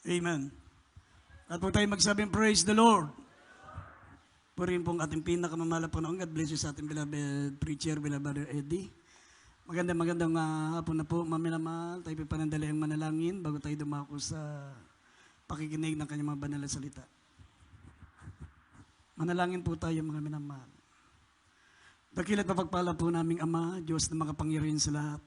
Amen. At po tayo magsabing, praise the Lord. Purihin pong ating pinakamamala po noon. God bless you sa ating beloved preacher, beloved Brother Eddie. Magandang hapon na po, maminamahal. Tayo po panandali ang manalangin bago tayo dumako sa pakikinig ng kanyang mga banal na salita. Manalangin po tayo, mga minamahal. Dakila't mapagpala po naming Ama, Diyos na makapangyarihan sa lahat.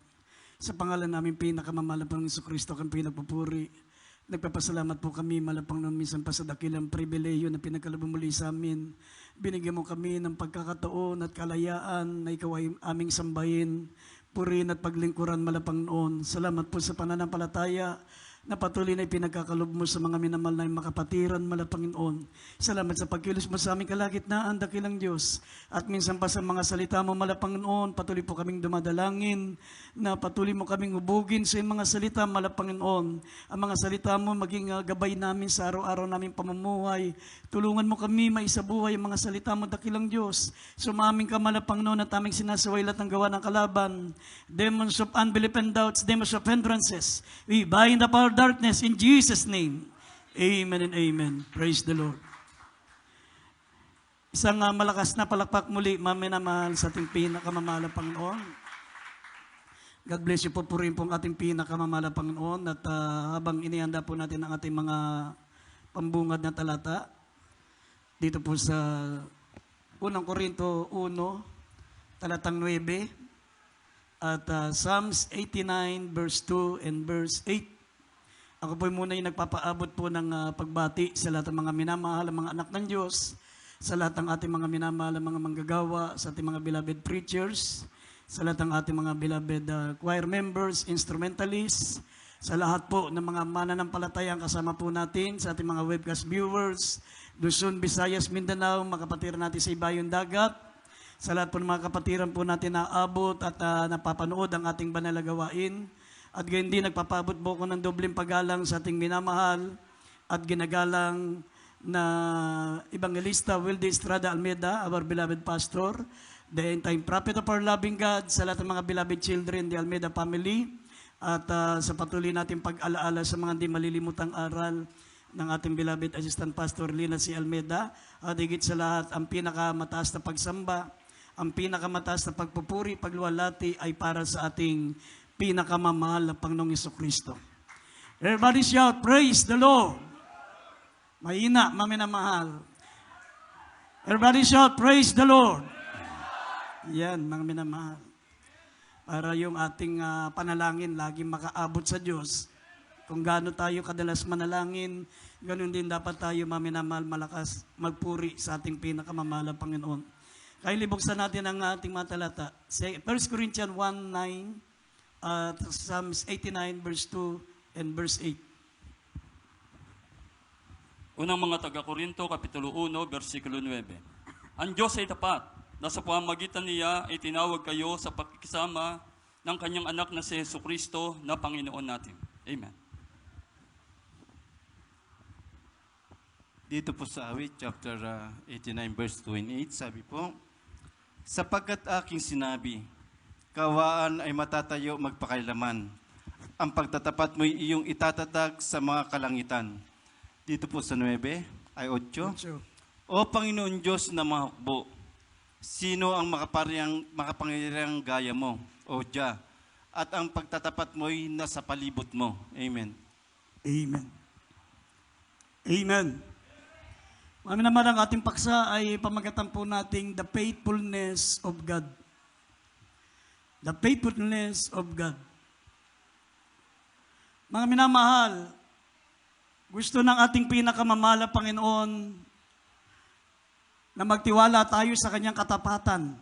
Sa pangalan namin pinakamamala po ng Jesucristo kang pinagpupuri. Nagpapasalamat po kami, malapang noon minsan pa sa dakilang pribileyo na pinagkaloob muli sa amin. Binigyan mo kami ng pagkakataon at kalayaan na ikaw ay aming sambahin, purin at paglingkuran malapang noon. Salamat po sa pananampalataya na patuloy na ipinagkakalob mo sa mga minamahal na makapatiran malapanginoon. Salamat sa pagkilos mo sa aming kalagitnaan, dakilang Diyos. At minsan pa sa mga salita mo malapanginoon, patuloy po kaming dumadalangin, na patuloy mo kaming hubugin sa mga salita malapanginoon. Ang mga salita mo maging gabay namin sa araw-araw naming pamumuhay. Tulungan mo kami maisabuhay ang mga salita mo, dakilang Diyos. Sumaming ka malapanginoon at aming sinasaway lahat ng gawa ng kalaban. Demons of unbelief and doubts, demons of hindrances. We bind up our darkness in Jesus' name. Amen and amen. Praise the Lord. Isang malakas na palakpak muli, maminamahal sa ating pinakamamahal na Panginoon. God bless you po, purihin pong ating pinakamamahal na Panginoon. At habang inihanda po natin ang ating mga pambungad na talata, dito po sa 1 Korinto 1, talatang 9, at Psalms 89 verse 2 and verse 8. Ako po muna yung nagpapaabot po ng pagbati sa lahat ng mga minamahal, mga anak ng Diyos, sa lahat ng ating mga minamahal, mga manggagawa, sa ating mga beloved preachers, sa lahat ng ating mga beloved choir members, instrumentalists, sa lahat po ng mga mananampalatayang kasama po natin, sa ating mga webcast viewers, Luzon, Visayas, Mindanao, mga kapatiran natin sa ibayong dagat, sa lahat po ng mga kapatiran po natin na abot at napapanood ang ating banal na gawain. At gayon din, nagpapabot po ko ng dobleng paggalang sa ating minamahal at ginagalang na Evangelista Wilde Estrada Almeida, our beloved pastor, the end-time prophet of our loving God, sa lahat ng mga beloved children, the Almeida family, at sa patuloy natin pag-alaala sa mga di malilimutang aral ng ating beloved assistant pastor Lina C. Almeida, at higit sa lahat, ang pinakamataas na pagsamba, ang pinakamataas na pagpupuri, pagluwalhati ay para sa ating pinakamamahal na Panginoong Jesucristo. Everybody shout, praise the Lord. Mahina, maminamahal. Everybody shout, praise the Lord. Yan, mga minamahal. Para yung ating panalangin laging makaabot sa Diyos. Kung gaano tayo kadalas manalangin, ganun din dapat tayo, maminamahal, malakas magpuri sa ating pinakamamahal na Panginoon. Kaya libuksan natin ang ating mga talata. 1 Corinthians 1:9, Psalms 89 verse 2 and verse 8. Unang mga taga-Korinto, Kapitulo 1, versikulo 9. Ang Diyos ay tapat, na sa pamamagitan niya ay tinawag kayo sa pakikisama ng kanyang anak na si Jesucristo na Panginoon natin. Amen. Dito po sa awit, chapter 89, verse 2 and 8, sabi po, sapagkat aking sinabi, kawaan ay matatayo magpakailaman. Ang pagtatapat mo'y iyong itatatag sa mga kalangitan. Dito po sa 9 ay 8. O Panginoon Diyos na mahukbo, sino ang makapangyarihang gaya mo, O Jah, at ang pagtatapat mo'y nasa palibot mo. Amen. Amen. Amen. Amin naman ang ating paksa ay pamagatan po nating the faithfulness of God. The faithfulness of God. Mga minamahal, gusto ng ating pinakamamahal na Panginoon na magtiwala tayo sa kanyang katapatan.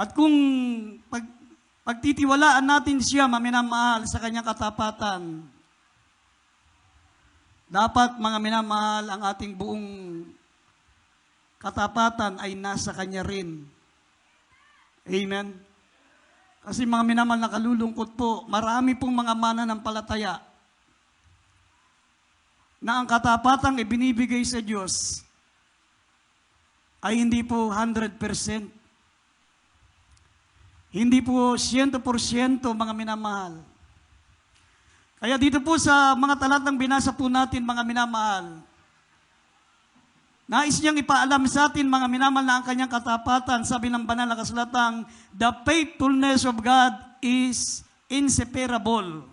At kung pagtitiwalaan natin siya, mga minamahal, sa kanyang katapatan, dapat, mga minamahal, ang ating buong katapatan ay nasa kanya rin. Amen. Kasi mga minamahal, nakalulungkot po, marami pong mga mananampalataya na ang katapatang ibinibigay sa Diyos ay hindi po 100%. Hindi po 100% mga minamahal. Kaya dito po sa mga talatang binasa po natin, mga minamahal, nais niyang ipaalam sa atin, mga minamahal, na ang kanyang katapatan, sabi ng banal na kasulatan, the faithfulness of God is inseparable.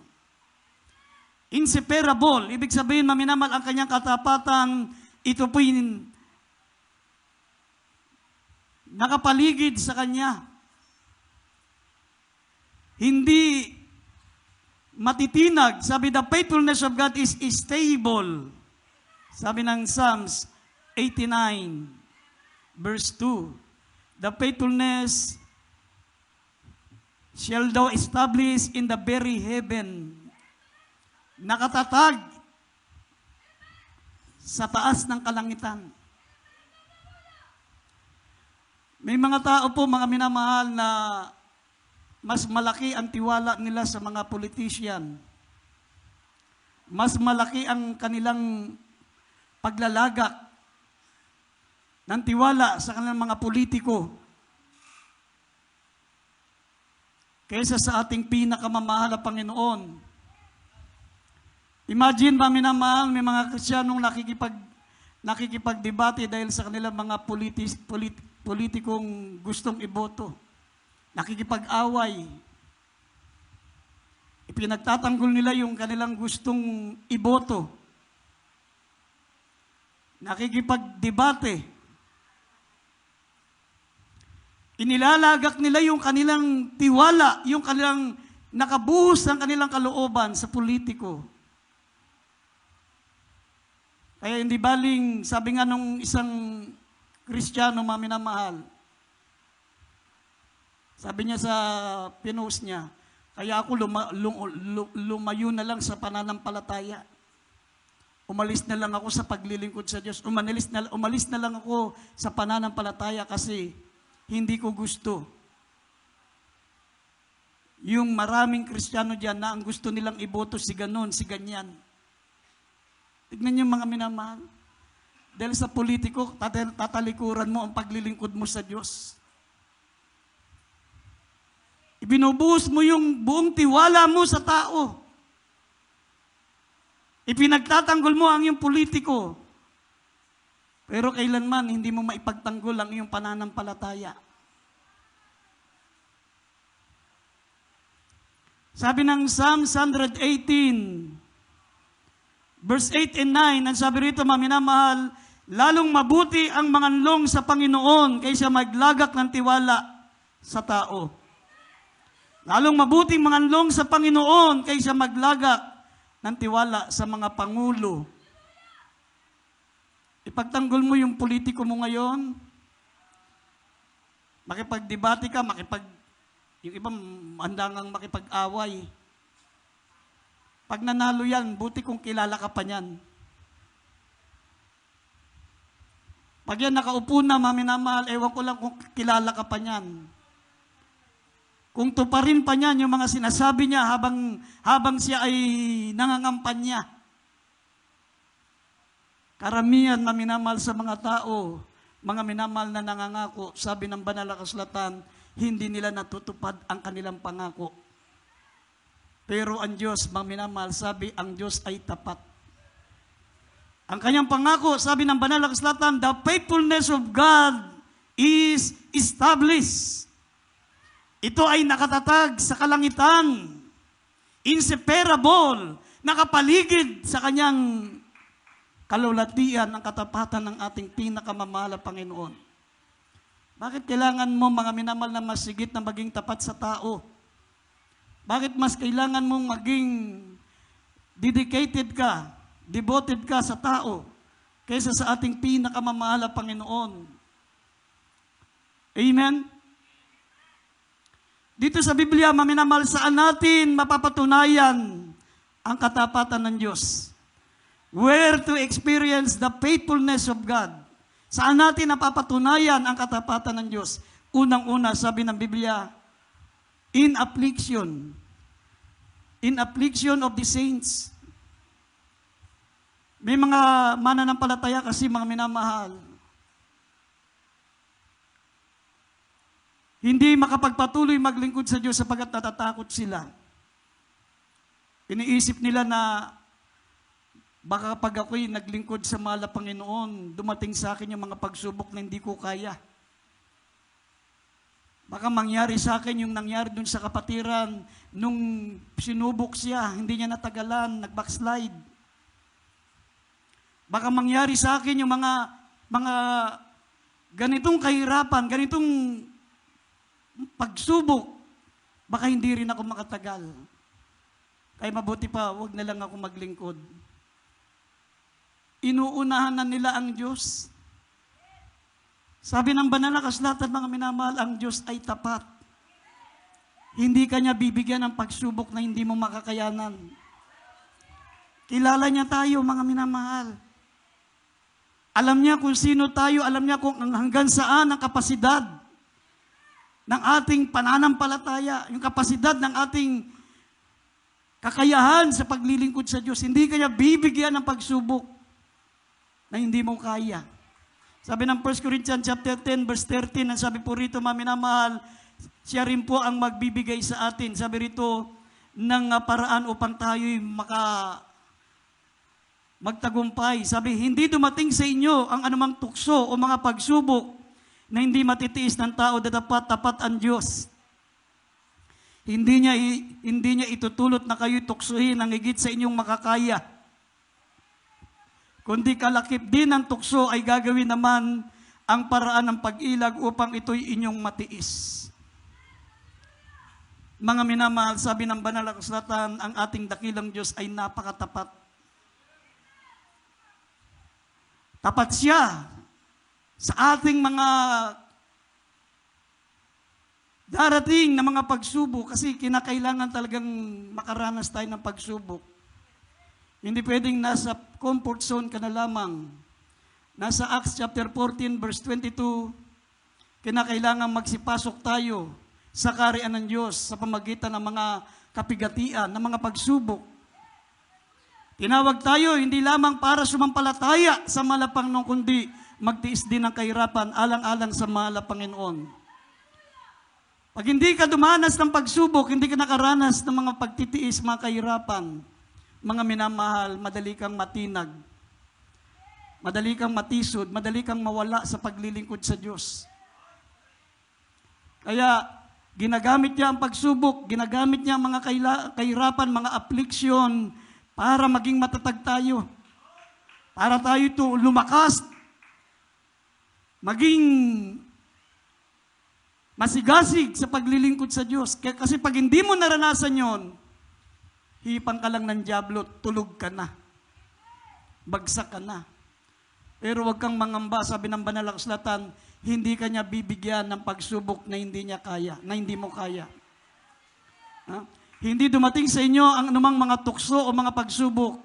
Inseparable. Ibig sabihin, mga minamahal, ang kanyang katapatan, ito po yung nakapaligid sa kanya. Hindi matitinag. Sabi, the faithfulness of God is stable. Sabi ng Psalms 89, verse 2. The faithfulness shall thou establish in the very heaven. Nakatatag sa taas ng kalangitan. May mga tao po, mga minamahal, na mas malaki ang tiwala nila sa mga politician. Mas malaki ang kanilang paglalagak ng tiwala sa kanilang mga politiko kaysa sa ating pinakamamahal na Panginoon. Imagine ba, minamahal, may mga Kristiyanong nakikipagdebate dahil sa kanilang mga politikong gustong iboto. Nakikipag-away. Ipinagtatanggol nila yung kanilang gustong iboto. Nakikipagdebate. Inilalagak nila yung kanilang tiwala, yung kanilang nakabuhos ng kanilang kalooban sa politiko. Kaya hindi baling, sabi nga nung isang Kristiyano, maminamahal, sabi niya sa pinost niya, kaya ako lumayo na lang sa pananampalataya. Umalis na lang ako sa paglilingkod sa Diyos. Umalis na lang ako sa pananampalataya kasi hindi ko gusto. Yung maraming Kristiyano diyan na ang gusto nilang iboto si ganon, si ganyan. Tignan niyo mga minamahal. Dahil sa politiko, tatalikuran mo ang paglilingkod mo sa Diyos. Ibinubuhos mo yung buong tiwala mo sa tao. Ipinagtatanggol mo ang iyong politiko. Pero kailanman hindi mo maipagtanggol ang iyong pananampalataya. Sabi ng Psalm 118, verse 8 and 9, ang sabi rito, maminamahal, lalong mabuti ang manganlong sa Panginoon kaysa maglagak ng tiwala sa tao. Lalong mabuting manganlong sa Panginoon kaysa maglagak ng tiwala sa mga pangulo. Ipagtanggol mo yung politiko mo ngayon, makipagdebate ka, yung ibang mandangang makipag-away. Pag nanalo yan, buti kung kilala ka pa niyan. Pag yan nakaupo na, maminamahal, ewan ko lang kung kilala ka pa niyan. Kung tuparin pa niyan yung mga sinasabi niya habang siya ay nangangampanya. Karamihan, maminamahal sa mga tao, mga minamahal na nangangako, sabi ng banal na kasulatan, hindi nila natutupad ang kanilang pangako. Pero ang Diyos, mga minamahal, sabi, ang Diyos ay tapat. Ang kanyang pangako, sabi ng banal na kasulatan, the faithfulness of God is established. Ito ay nakatatag sa kalangitan, inseparable, nakapaligid sa kanyang kalulatian ang katapatan ng ating pinakamamahal na Panginoon. Bakit kailangan mo, mga minamahal, na masigit na maging tapat sa tao? Bakit mas kailangan mong maging dedicated ka, devoted ka sa tao kaysa sa ating pinakamamahal na Panginoon? Amen? Dito sa Biblia, maminamahal, saan natin mapapatunayan ang katapatan ng Diyos? Where to experience the faithfulness of God? Saan natin napapatunayan ang katapatan ng Diyos? Unang-una, sabi ng Biblia, in affliction. In affliction of the saints. May mga mananampalataya kasi, mga minamahal, hindi makapagpatuloy maglingkod sa Diyos sapagkat natatakot sila. Iniisip nila na baka pag ako'y naglingkod sa mahal na Panginoon, dumating sa akin yung mga pagsubok na hindi ko kaya. Baka mangyari sa akin yung nangyari dun sa kapatiran nung sinubok siya, hindi niya natagalan, nag-backslide. Baka mangyari sa akin yung mga ganitong kahirapan, ganitong pagsubok, baka hindi rin ako makatagal. Kaya mabuti pa, wag na lang ako maglingkod. Inuunahan na nila ang Diyos. Sabi ng banal na kasulatan, mga minamahal, ang Diyos ay tapat. Hindi Kanya bibigyan ng pagsubok na hindi mo makakayanan. Kilala niya tayo, mga minamahal. Alam niya kung sino tayo, alam niya kung hanggang saan ang kapasidad ng ating pananampalataya, yung kapasidad ng ating kakayahan sa paglilingkod sa Diyos. Hindi Kanya bibigyan ng pagsubok na hindi mo kaya. Sabi ng 1 Corinthians chapter 10 verse 13, ang sabi po rito, mga minamahal, siya rin po ang magbibigay sa atin. Sabi rito, ng paraan upang tayo'y magtagumpay. Sabi, hindi dumating sa inyo ang anumang tukso o mga pagsubok na hindi matitiis ng tao, tapat ang Diyos. Hindi niya itutulot na kayo'y tuksuhin ang higit sa inyong makakaya. Kundi kalakip din ng tukso ay gagawin naman ang paraan ng pag-ilag upang ito'y inyong matiis. Mga minamahal, sabi ng banal na kasulatan, ang ating dakilang Diyos ay napakatapat. Tapat siya sa ating mga darating na mga pagsubok kasi kinakailangan talagang makaranas tayo ng pagsubok. Hindi pwedeng nasa comfort zone ka na lamang. Nasa Acts chapter 14 verse 22, kinakailangan magsipasok tayo sa kaharian ng Diyos sa pamagitan ng mga kapigatian, ng mga pagsubok. Tinawag tayo hindi lamang para sumampalataya sa mahal na Panginoon, kundi magtiis din ng kahirapan alang-alang sa mahal na Panginoon. Pag hindi ka dumanas ng pagsubok, hindi ka nakaranas ng mga pagtitiis, mga kahirapan, mga minamahal, madali kang matinag, madali kang matisod, madali kang mawala sa paglilingkod sa Diyos. Kaya, ginagamit niya ang pagsubok, ginagamit niya ang mga kahirapan, mga affliction, para maging matatag tayo. Para tayo ito lumakas, maging masigasig sa paglilingkod sa Diyos. Kasi pag hindi mo naranasan yon, hipang ka lang ng dyablo, tulog ka na. Bagsak ka na. Pero wag kang mangamba, sabi ng banal na kasulatan, hindi ka niya bibigyan ng pagsubok na hindi niya kaya, na hindi mo kaya. Ha? Hindi dumating sa inyo ang anumang mga tukso o mga pagsubok,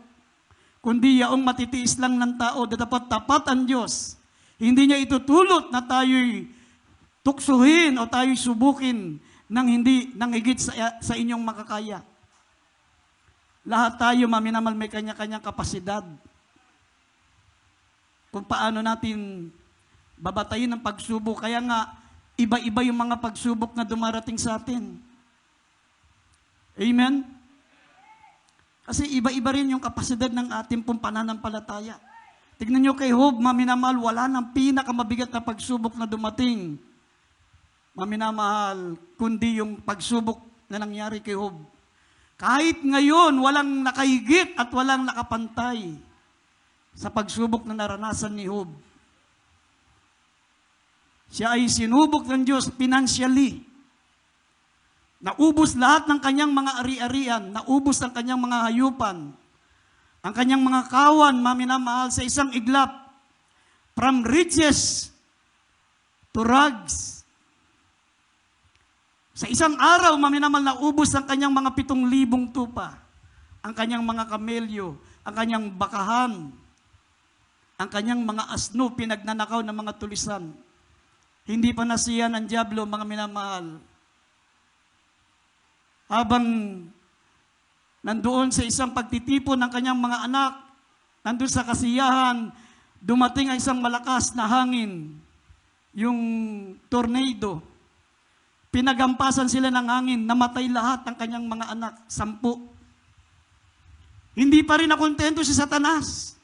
kundi yaong matitiis lang ng tao, tapat ang Diyos. Hindi niya itutulot na tayo'y tuksuhin o tayo'y subukin nang higit sa inyong makakaya. Lahat tayo, maminamal, may kanya-kanyang kapasidad. Kung paano natin babatayin ang pagsubok. Kaya nga, iba-iba yung mga pagsubok na dumarating sa atin. Amen? Kasi iba-iba rin yung kapasidad ng ating pong pananampalataya. Tignan nyo kay Job, maminamahal, wala nang pinakamabigat na pagsubok na dumating. Maminamahal, kundi yung pagsubok na nangyari kay Job. Kahit ngayon, walang nakahigit at walang nakapantay sa pagsubok na naranasan ni Job. Siya ay sinubok ng Diyos financially. Naubos lahat ng kanyang mga ari-arian, naubos ang kanyang mga hayupan, ang kanyang mga kawan, maminamahal, sa isang iglap, from riches to rags. Sa isang araw, maminamahal, naubos ang kanyang mga 7,000 tupa, ang kanyang mga kamelyo, ang kanyang bakahan, ang kanyang mga asno, pinagnanakaw ng mga tulisan. Hindi pa nasiya ng dyablo, mga minamahal. Habang nandoon sa isang pagtitipon ng kanyang mga anak, nandoon sa kasiyahan, dumating ang isang malakas na hangin, yung tornado. Pinagampasan sila ng hangin, namatay lahat ng kanyang mga anak, 10. Hindi pa rin nakontento si Satanas.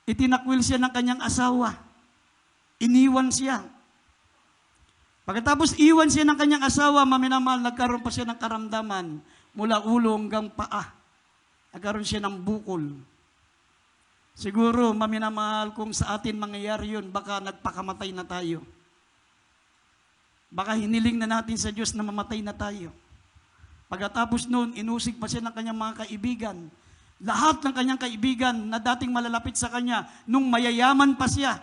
Itinakwil siya ng kanyang asawa. Iniwan siya. Pagkatapos iwan siya ng kanyang asawa, maminamahal, nagkaroon pa siya ng karamdaman mula ulo hanggang paa. Nagkaroon siya ng bukol. Siguro, maminamahal, kung sa atin mangyayari yun, baka nagpakamatay na tayo. Baka hiniling na natin sa Diyos na mamatay na tayo. Pagkatapos noon, inusig pa siya ng kanyang mga kaibigan. Lahat ng kanyang kaibigan na dating malalapit sa kanya, nung mayayaman pa siya,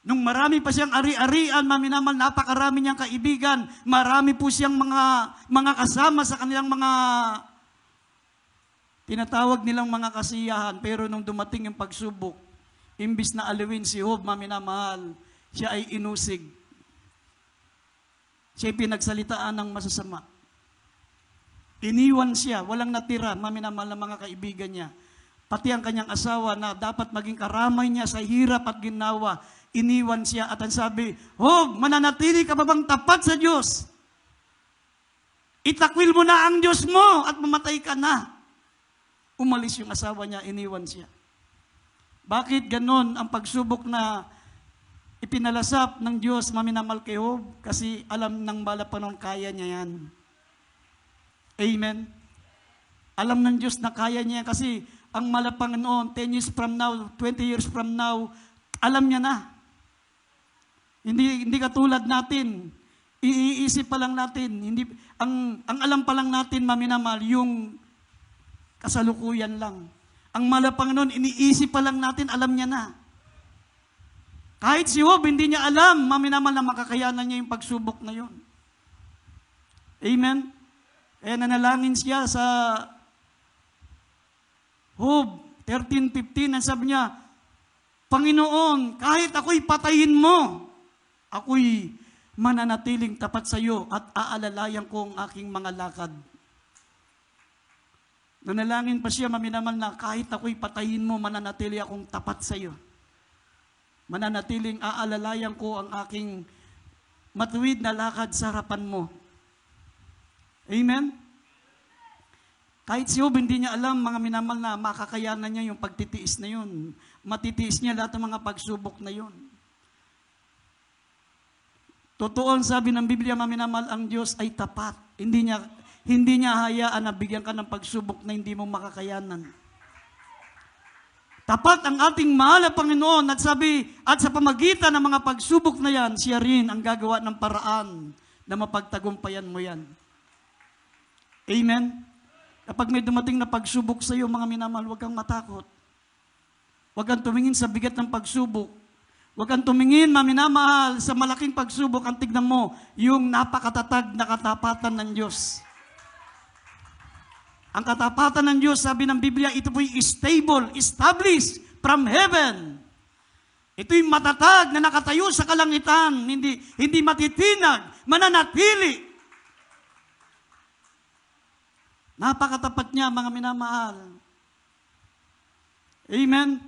nung marami pa siyang ari-arian, maminamal, napakarami niyang kaibigan, marami po siyang mga kasama sa kanilang mga tinatawag nilang mga kasiyahan. Pero nung dumating yung pagsubok, imbis na aliwin si Job, maminamahal, siya ay inusig. Siya ay pinagsalitaan ng masasama. Iniwan siya, walang natira, maminamahal ng mga kaibigan niya. Pati ang kanyang asawa na dapat maging karamay niya sa hirap at ginawa, iniwan siya at ang sabi, Job, mananatili ka ba bang tapat sa Diyos? Itakwil mo na ang Diyos mo at mamatay ka na. Umalis yung asawa niya, iniwan siya. Bakit ganon ang pagsubok na ipinalasap ng Diyos, maminamal kay Job? Kasi alam ng malapanon, kaya niya yan. Amen? Alam ng Diyos na kaya niya yan kasi ang Panginoon, 10 years from now, 20 years from now, alam niya na. Hindi katulad natin. Iisip pa lang natin. Ang alam pa lang natin, maminamal, yung kasalukuyan lang. Ang Panginoon, iniisip pa lang natin, alam niya na. Kahit si Job, hindi niya alam, maminamal, na makakayanan niya yung pagsubok na yun. Amen? Kaya nanalangin siya sa Job 13:15, ang sabi niya, Panginoon, kahit ako'y patayin mo, ako'y mananatiling tapat sa iyo at aalalayan ko ang aking mga lakad. Nanalangin pa siya, maminamal, na kahit ako'y patayin mo, mananatili akong tapat sa iyo. Mananatiling aalalayan ko ang aking matuwid na lakad sa harapan mo. Amen? Kahit si Job, hindi niya alam, mga minamal, na makakayanan niya yung pagtitiis na yun. Matitiis niya lahat ng mga pagsubok na yun. Totoo ang sabi ng Biblia, maminamal, ang Diyos ay tapat. Hindi niya hayaan na bigyan ka ng pagsubok na hindi mo makakayanan. Tapat ang ating mahal na Panginoon at sa pamagitan ng mga pagsubok na yan, siya rin ang gagawa ng paraan na mapagtagumpayan mo yan. Amen? Kapag may dumating na pagsubok sa iyo, mga minamahal, huwag kang matakot. Huwag kang tumingin sa bigat ng pagsubok. Huwag kang tumingin, maminamahal, sa malaking pagsubok. Ang tignan mo, yung napakatatag na katapatan ng Diyos. Ang katapatan ng Diyos, sabi ng Biblia, ito po'y stable, established from heaven. Ito'y matatag na nakatayo sa kalangitan, hindi matitinag, mananatili. Napakatapat niya, mga minamahal. Amen?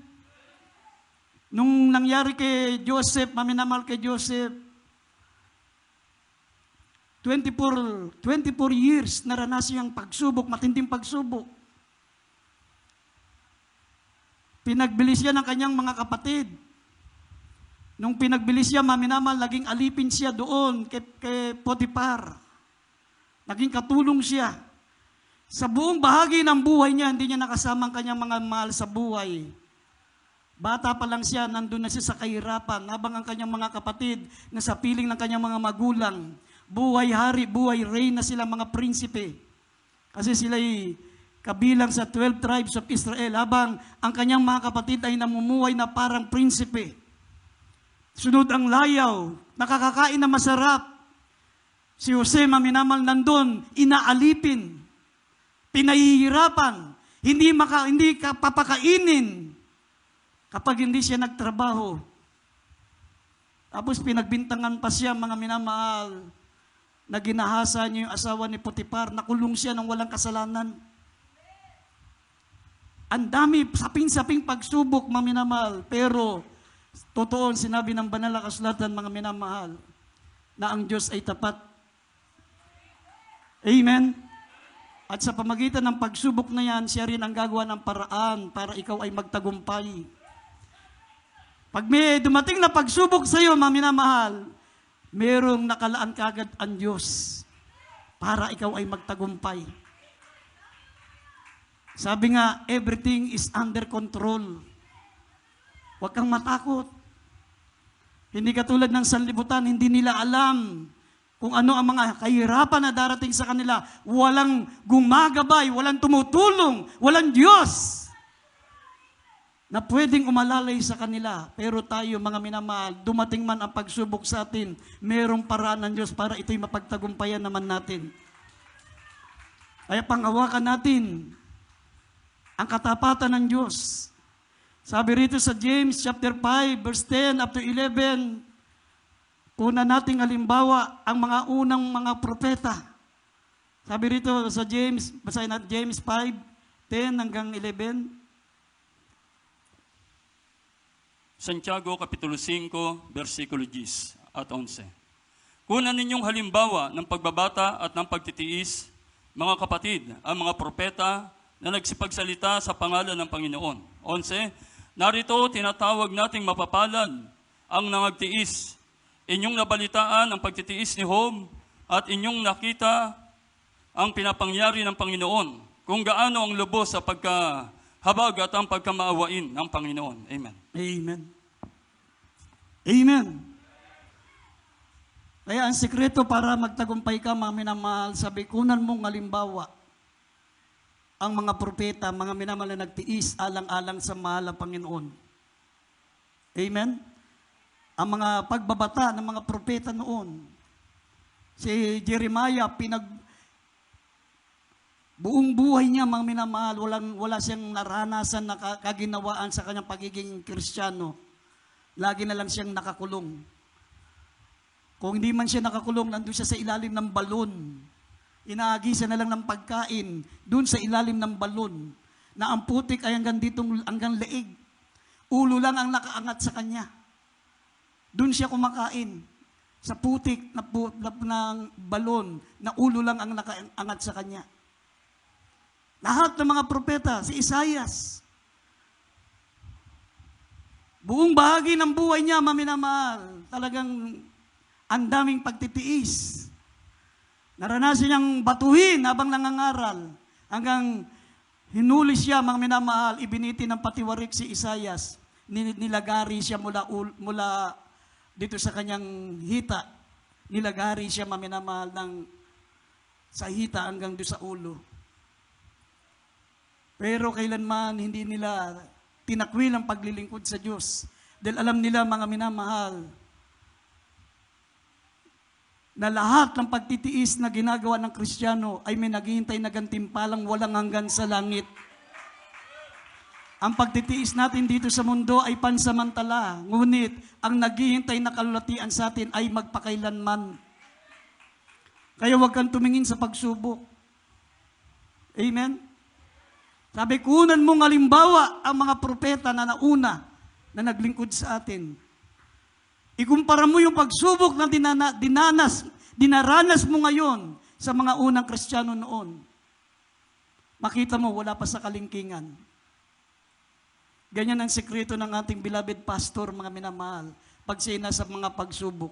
Nung nangyari kay Joseph, maminamahal kay Joseph, 24 years naranasan niyang pagsubok, matinding pagsubok. Pinagbili siya ng kanyang mga kapatid. Nung pinagbili siya, maminamahal, naging alipin siya doon kay Potiphar. Naging katulong siya. Sa buong bahagi ng buhay niya, hindi niya nakasama ang kanyang mga mahal sa buhay. Bata pa lang siya, nandun na siya sa kahirapan, habang ang kanyang mga kapatid, nasa piling ng kanyang mga magulang, buhay hari, buhay reyna sila, mga prinsipe. Kasi sila'y kabilang sa 12 tribes of Israel, habang ang kanyang mga kapatid ay namumuhay na parang prinsipe. Sunod ang layaw, nakakakain na masarap. Si Jose, maminamal, nandun, inaalipin, pinahihirapan, hindi ka papakainin kapag hindi siya nagtrabaho. Tapos pinagbintangan pa siya, mga minamahal, na ginahasa niya yung asawa ni Potiphar, nakulong siya ng walang kasalanan. Ang dami, saping-saping pagsubok, mga minamahal, pero totoo ang sinabi ng banal na kasulatan, mga minamahal, na ang Diyos ay tapat. Amen? At sa pamagitan ng pagsubok na yan, siya rin ang gagawa ng paraan para ikaw ay magtagumpay. Pag may dumating na pagsubok sa iyo, mga minamahal, merong nakalaan kagad ang Diyos para ikaw ay magtagumpay. Sabi nga, everything is under control. Huwag kang matakot. Hindi katulad ng sanlibutan, hindi nila alam kung ano ang mga kahirapan na darating sa kanila. Walang gumagabay, walang tumutulong, walang Diyos na pwedeng umalalay sa kanila. Pero tayo, mga minamahal, dumating man ang pagsubok sa atin, merong paraan ng Diyos para ito'y mapagtagumpayan naman natin. Kaya panghawakan natin ang katapatan ng Diyos. Sabi rito sa James chapter 5, verse 10 up to 11, una nating halimbawa ang mga unang mga propeta. Sabi rito sa James, basahin natin James 5, 10 hanggang 11. Santiago Kapitulo 5, versikulo 10 at 11. Kunan ninyong halimbawa ng pagbabata at ng pagtitiis, mga kapatid, ang mga propeta na nagsipagsalita sa pangalan ng Panginoon. 11. Narito tinatawag nating mapapalad ang nangagtiis. Inyong nabalitaan ang pagtitiis ni Job at inyong nakita ang pinapangyari ng Panginoon, kung gaano ang lubos sa pagkahabag at ang pagkamaawain ng Panginoon. Amen. Amen. Amen. Kaya ang sekreto para magtagumpay ka, mga minamahal, sabi, kunan mong halimbawa ang mga propeta, mga minamahal na nagtiis alang-alang sa mahal na Panginoon. Amen? Ang mga pagbabata ng mga propeta noon. Si Jeremiah, buong buhay niya, mga minamahal, wala siyang naranasan na kaginawaan sa kanyang pagiging Kristiyano. Lagi na lang siyang nakakulong. Kung hindi man siya nakakulong, nandun siya sa ilalim ng balon. Inaagisa na lang ng pagkain dun sa ilalim ng balon na ang putik ay hanggang leeg. Ulo lang ang nakaangat sa kanya. Dun siya kumakain sa putik ng balon na ulo lang ang nakaangat sa kanya. Lahat ng mga propeta, si Isaias, buong bahagi ng buhay niya, maminamahal, talagang ang daming pagtitiis. Naranasan niyang batuhin habang nangangaral. Hanggang hinuli siya, mga minamahal, ibiniti ng patiwarik si Isaias. Nilagari siya mula dito sa kanyang hita. Nilagari siya, mga minamahal, sa hita hanggang doon sa ulo. Pero kailanman hindi nila tinakwil ang paglilingkod sa Diyos. Dahil alam nila, mga minamahal, na lahat ng pagtitiis na ginagawa ng Kristiyano ay may naghihintay na gantimpalang walang hanggan sa langit. Ang pagtitiis natin dito sa mundo ay pansamantala, ngunit ang naghihintay na kalulatian sa atin ay magpakailanman. Kaya huwag kang tumingin sa pagsubok. Amen? Sabi, kunan mong halimbawa ang mga propeta na nauna na naglingkod sa atin. Ikumpara mo yung pagsubok na dinaranas mo ngayon sa mga unang Kristiyano noon. Makita mo, wala pa sa kalingkingan. Ganyan ang sekreto ng ating beloved pastor, mga minamahal, pag siya nasa mga pagsubok.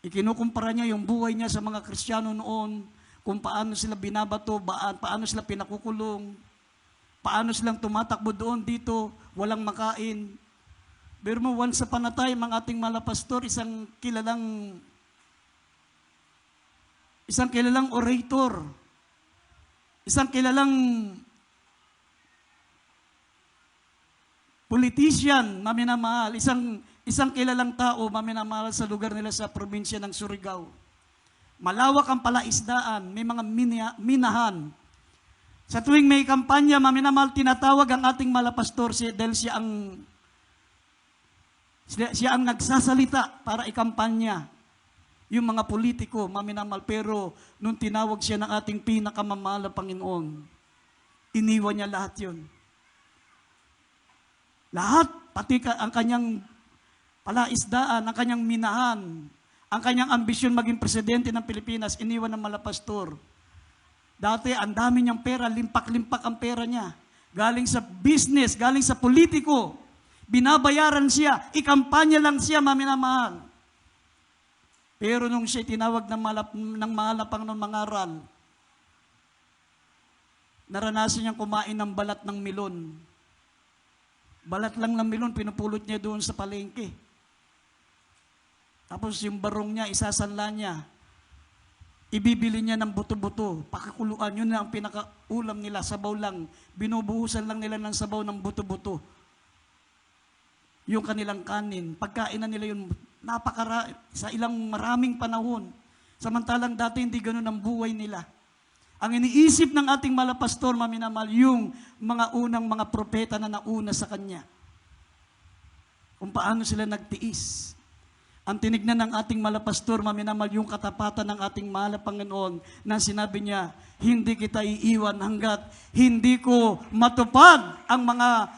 Ikinukumpara niya yung buhay niya sa mga Kristiyano noon, kung paano sila binabato, paano sila pinakukulong, paano silang tumatakbo doon dito, walang makain. Pero mo, once upon a time, ang ating malapastor, isang kilalang orator, isang kilalang politician, maminamahal, isang kilalang tao, maminamahal sa lugar nila sa probinsya ng Surigao. Malawak ang palaisdaan, may mga minahan. Sa tuwing may kampanya, maminamahal, tinatawag ang ating malapastor dahil siya ang nagsasalita para ikampanya yung mga politiko, maminamahal. Pero nung tinawag siya ng ating pinakamamahal na Panginoon, iniwan niya lahat yun. Lahat, pati ang kanyang palaisdaan, ang kanyang minahan, ang kanyang ambisyon maging presidente ng Pilipinas, iniwan ng malapastor. Dati, ang dami niyang pera, limpak-limpak ang pera niya. Galing sa business, galing sa politiko. Binabayaran siya, ikampanya lang siya, maminamahal. Pero nung siya tinawag ng malapang ng mangaral, naranasan niyang kumain ng balat ng milon. Balat lang ng milon, pinupulot niya doon sa palengke. Tapos yung barong niya, isasanla niya. Ibibili niya ng buto-buto, pakakuluan, yun na ang pinakaulam nila, sabaw lang. Binubuhusan lang nila ng sabaw ng buto-buto. Yung kanilang kanin, pagkainan nila yun, sa ilang maraming panahon. Samantalang dati hindi ganun ang buhay nila. Ang iniisip ng ating malapastor, maminamahal, yung mga unang mga propeta na nauna sa kanya. Kung paano sila nagtiis. Ang tinignan ng ating malapastor, maminamahal, yung katapatan ng ating mahal na Panginoon na sinabi niya, hindi kita iiwan hanggat hindi ko matupad ang mga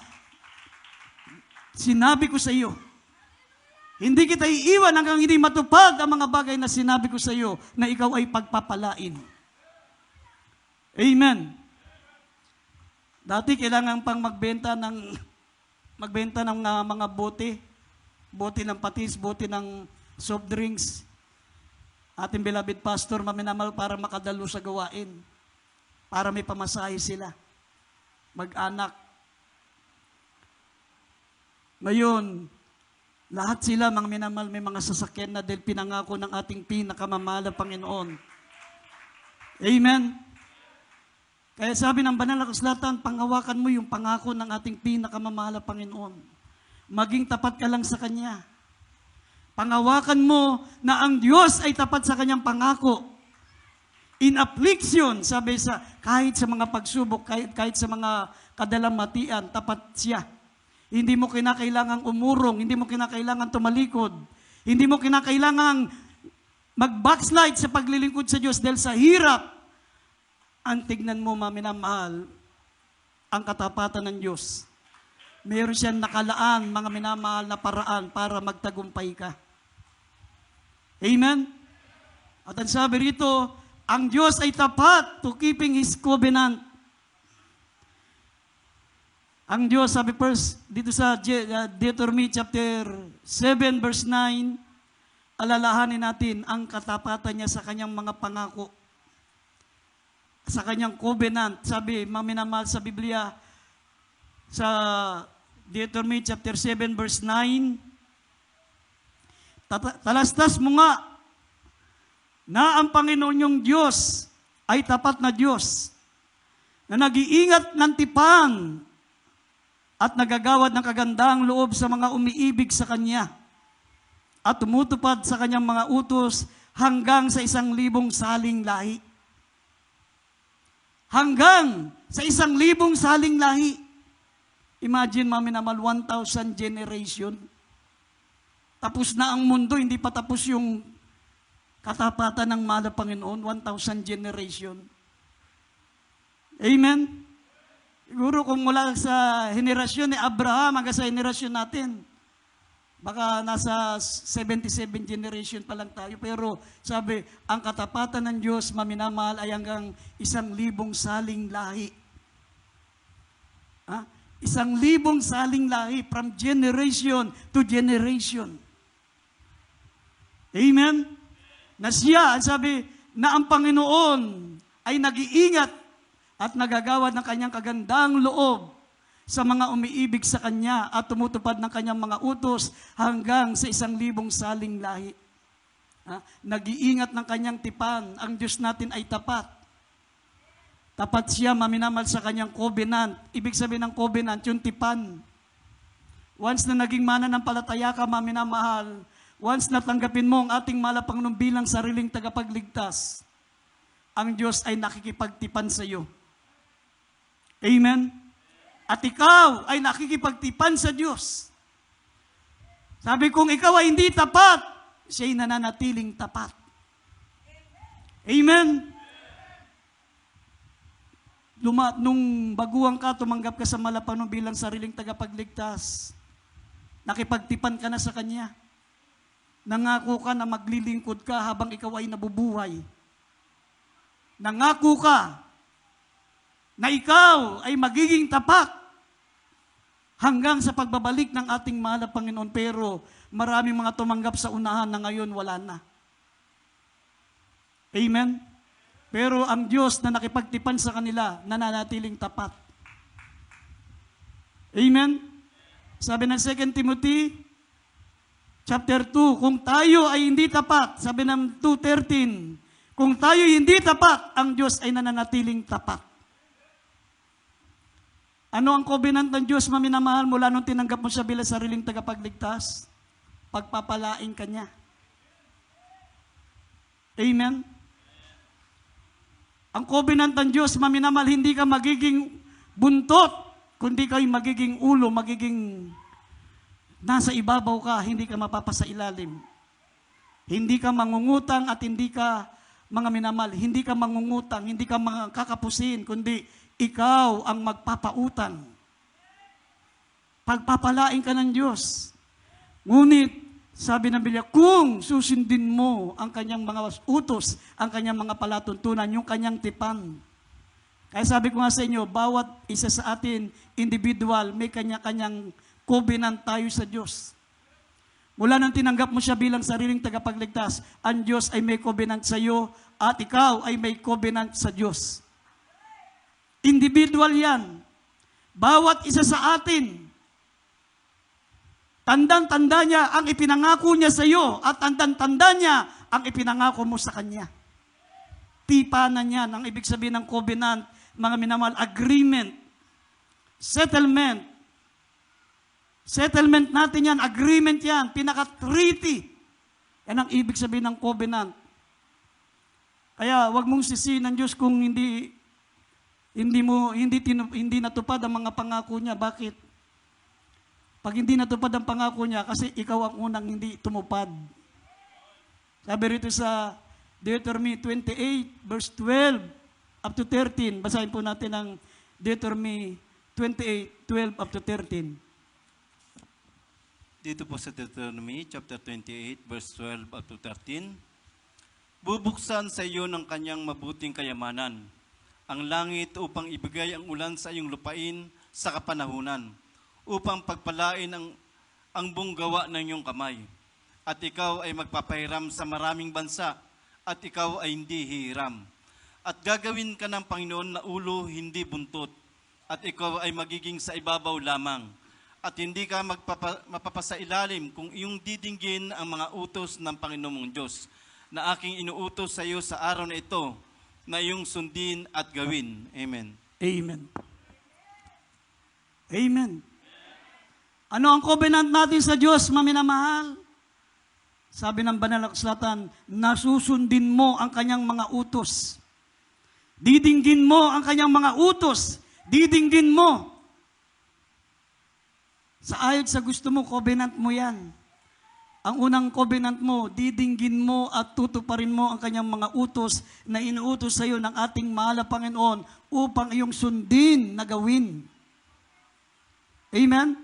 sinabi ko sa iyo. Hindi kita iiwan hanggang hindi matupad ang mga bagay na sinabi ko sa iyo na ikaw ay pagpapalain. Amen. Dati kailangan pang magbenta ng mga bote ng patis, bote ng soft drinks. Ating beloved pastor, maminamahal, para makadalo sa gawain. Para may pamasahe sila. Mag-anak. Ngayon, lahat sila, mga minamahal, may mga sasakyan na dahil pinangako ng ating pinakamamahal na Panginoon. Amen. Kaya sabi ng banal na kasulatan, panghawakan mo yung pangako ng ating pinakamamahal na Panginoon. Maging tapat ka lang sa Kanya. Panghawakan mo na ang Diyos ay tapat sa Kanyang pangako. In affliction, sabi kahit sa mga pagsubok, kahit sa mga kadalamatian, tapat siya. Hindi mo kinakailangang umurong, hindi mo kinakailangan tumalikod, hindi mo kinakailangang mag-backslide sa paglilingkod sa Diyos dahil sa hirap. Ang tignan mo, maminamahal, ang katapatan ng Diyos. Meron siyang nakalaan, mga minamahal na paraan para magtagumpay ka. Amen? At ang sabi rito, ang Diyos ay tapat to keeping His covenant. Ang Diyos, sabi first, dito sa Deuteronomy chapter 7 verse 9, alalahanin natin ang katapatan niya sa kanyang mga pangako. Sa kanyang covenant. Sabi, maminamahal sa Biblia, sa Deuteronomy chapter 7 verse 9, talastas mo nga na ang Panginoon yung Diyos ay tapat na Diyos na nag-iingat ng tipan at nagagawad ng kagandang loob sa mga umiibig sa Kanya at tumutupad sa Kanyang mga utos hanggang sa 1,000 saling lahi. Hanggang sa 1,000 saling lahi. Imagine, maminamahal, 1,000 generation. Tapos na ang mundo, hindi pa tapos yung katapatan ng mahal na Panginoon, 1,000 generation. Amen? Siguro kung mula sa henerasyon ni Abraham hanggang sa henerasyon natin, baka nasa 77 generation pa lang tayo. Pero sabi, ang katapatan ng Diyos, maminamahal, ay hanggang 1,000 saling lahi. Ha? 1,000 saling lahi from generation to generation. Amen? Na siya, sabi, na ang Panginoon ay nag-iingat at nagagawad ng kanyang kagandang loob sa mga umiibig sa Kanya at tumutupad ng Kanyang mga utos hanggang sa 1,000 saling lahi. Nag-iingat ng Kanyang tipan. Ang Diyos natin ay tapat. Tapat siya, maminamahal, sa Kanyang covenant. Ibig sabihin ng covenant, yung tipan. Once na naging mananampalataya ka, maminamahal, once na tanggapin mo ang ating mahal na Panginoon bilang sariling tagapagligtas, ang Diyos ay nakikipagtipan sa iyo. Amen? At ikaw ay nakikipagtipan sa Diyos. Sabi, kung ikaw ay hindi tapat, siya'y nananatiling tapat. Amen? Nung baguhan ka, tumanggap ka sa Malapanon bilang sariling tagapagligtas, nakipagtipan ka na sa Kanya. Nangako ka na maglilingkod ka habang ikaw ay nabubuhay. Nangako ka na ikaw ay magiging tapat hanggang sa pagbabalik ng ating mahal na Panginoon. Pero maraming mga tumanggap sa unahan na ngayon wala na. Amen? Pero ang Diyos na nakipagtipan sa kanila, nananatiling tapat. Amen? Sabi ng 2 Timothy, chapter 2, kung tayo ay hindi tapat, sabi ng 2:13, kung tayo hindi tapat, ang Diyos ay nananatiling tapat. Ano ang covenant ng Diyos, maminamahal, mula nung tinanggap mo siya bilang sariling tagapagligtas? Pagpapalain ka niya. Amen? Ang covenant ng Diyos, maminamahal, hindi ka magiging buntot, kundi ka magiging ulo, magiging nasa ibabaw ka, hindi ka mapapasa ilalim. Hindi ka mangungutang at hindi ka, mga minamahal, hindi ka mangungutang, hindi ka kakapusin, kundi ikaw ang magpapautang. Pagpapalain ka ng Diyos. Ngunit, sabi ng Biblia, kung susundin mo ang kanyang mga utos, ang kanyang mga palatuntunan, yung kanyang tipan. Kaya sabi ko nga sa inyo, bawat isa sa atin, individual, may kanya-kanyang covenant tayo sa Diyos. Mula nang tinanggap mo siya bilang sariling tagapagligtas, ang Diyos ay may covenant sa iyo at ikaw ay may covenant sa Diyos. Individual yan. Bawat isa sa atin, tandang-tanda niya ang ipinangako niya sa iyo at tandang-tanda niya ang ipinangako mo sa Kanya. Tipanan niya ang ibig sabihin ng covenant, mga minamahal, agreement, settlement. Settlement natin yan, agreement yan, pinaka-treaty. Yan ang ibig sabihin ng covenant. Kaya wag mong sisihin ng Diyos kung hindi natupad ang mga pangako niya. Bakit? Pag hindi natupad ang pangako niya, kasi ikaw ang unang hindi tumupad. Sabi rito sa Deuteronomy 28, verse 12 up to 13. Basahin po natin ang Deuteronomy 28, 12 up to 13. Dito po sa Deuteronomy chapter 28, verse 12 up to 13. Bubuksan sa iyo ng kanyang mabuting kayamanan ang langit upang ibigay ang ulan sa iyong lupain sa kapanahunan, upang pagpalain ang buong gawa ng iyong kamay. At ikaw ay magpapahiram sa maraming bansa, at ikaw ay hindi hihiram. At gagawin ka ng Panginoon na ulo, hindi buntot, at ikaw ay magiging sa ibabaw lamang. At hindi ka mapapasailalim kung iyong didinggin ang mga utos ng Panginoon mong Diyos, na aking inuutos sa iyo sa araw na ito, na iyong sundin at gawin. Amen. Amen. Amen. Ano ang covenant natin sa Diyos, maminamahal? Sabi ng banal na kasulatan, nasusundin mo ang kanyang mga utos. Didinggin mo ang kanyang mga utos. Didinggin mo. Sa ayod sa gusto mo, covenant mo yan. Ang unang covenant mo, didinggin mo at tutuparin mo ang kanyang mga utos na inuutos sa iyo ng ating mahal na Panginoon upang iyong sundin na gawin. Amen?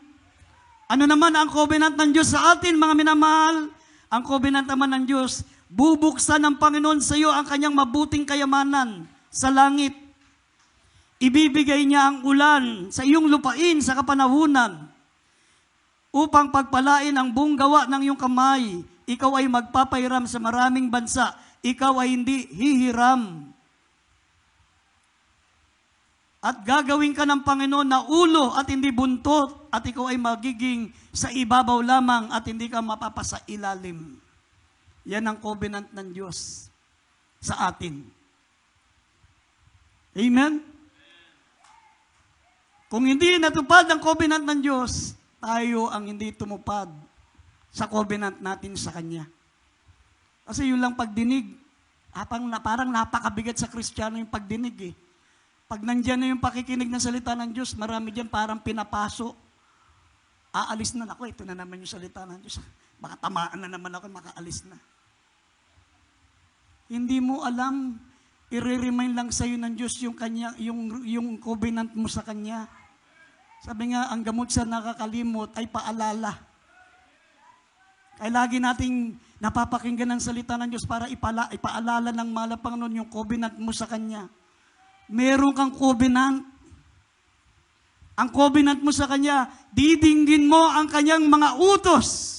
Ano naman ang covenant ng Diyos sa atin, mga minamahal? Ang covenant naman ng Diyos, bubuksan ng Panginoon sa iyo ang kanyang mabuting kayamanan sa langit. Ibibigay niya ang ulan sa iyong lupain sa kapanahunan upang pagpalain ang buong gawa ng iyong kamay. Ikaw ay magpapahiram sa maraming bansa. Ikaw ay hindi hihiram. At gagawin ka ng Panginoon na ulo at hindi buntot, at ikaw ay magiging sa ibabaw lamang at hindi ka mapapasa ilalim. Yan ang covenant ng Diyos sa atin. Amen? Kung hindi natupad ang covenant ng Diyos, tayo ang hindi tumupad sa covenant natin sa Kanya. Kasi yun lang pagdinig, parang napakabigat sa Kristiyano yung pagdinig eh. Pag nandyan na yung pakikinig ng salita ng Diyos, marami dyan parang pinapaso. Aalis na ako, ito na naman yung salita ng Diyos. Baka tamaan na naman ako, makaalis na. Hindi mo alam, i-remind lang sa'yo ng Diyos yung covenant mo sa Kanya. Sabi nga, ang gamot sa nakakalimot ay paalala. Kaya lagi nating napapakinggan ng salita ng Diyos para ipaalala ng mahal na Panginoon yung covenant mo sa Kanya. Meron kang covenant ang covenant mo sa Kanya, didinggin mo ang Kanyang mga utos.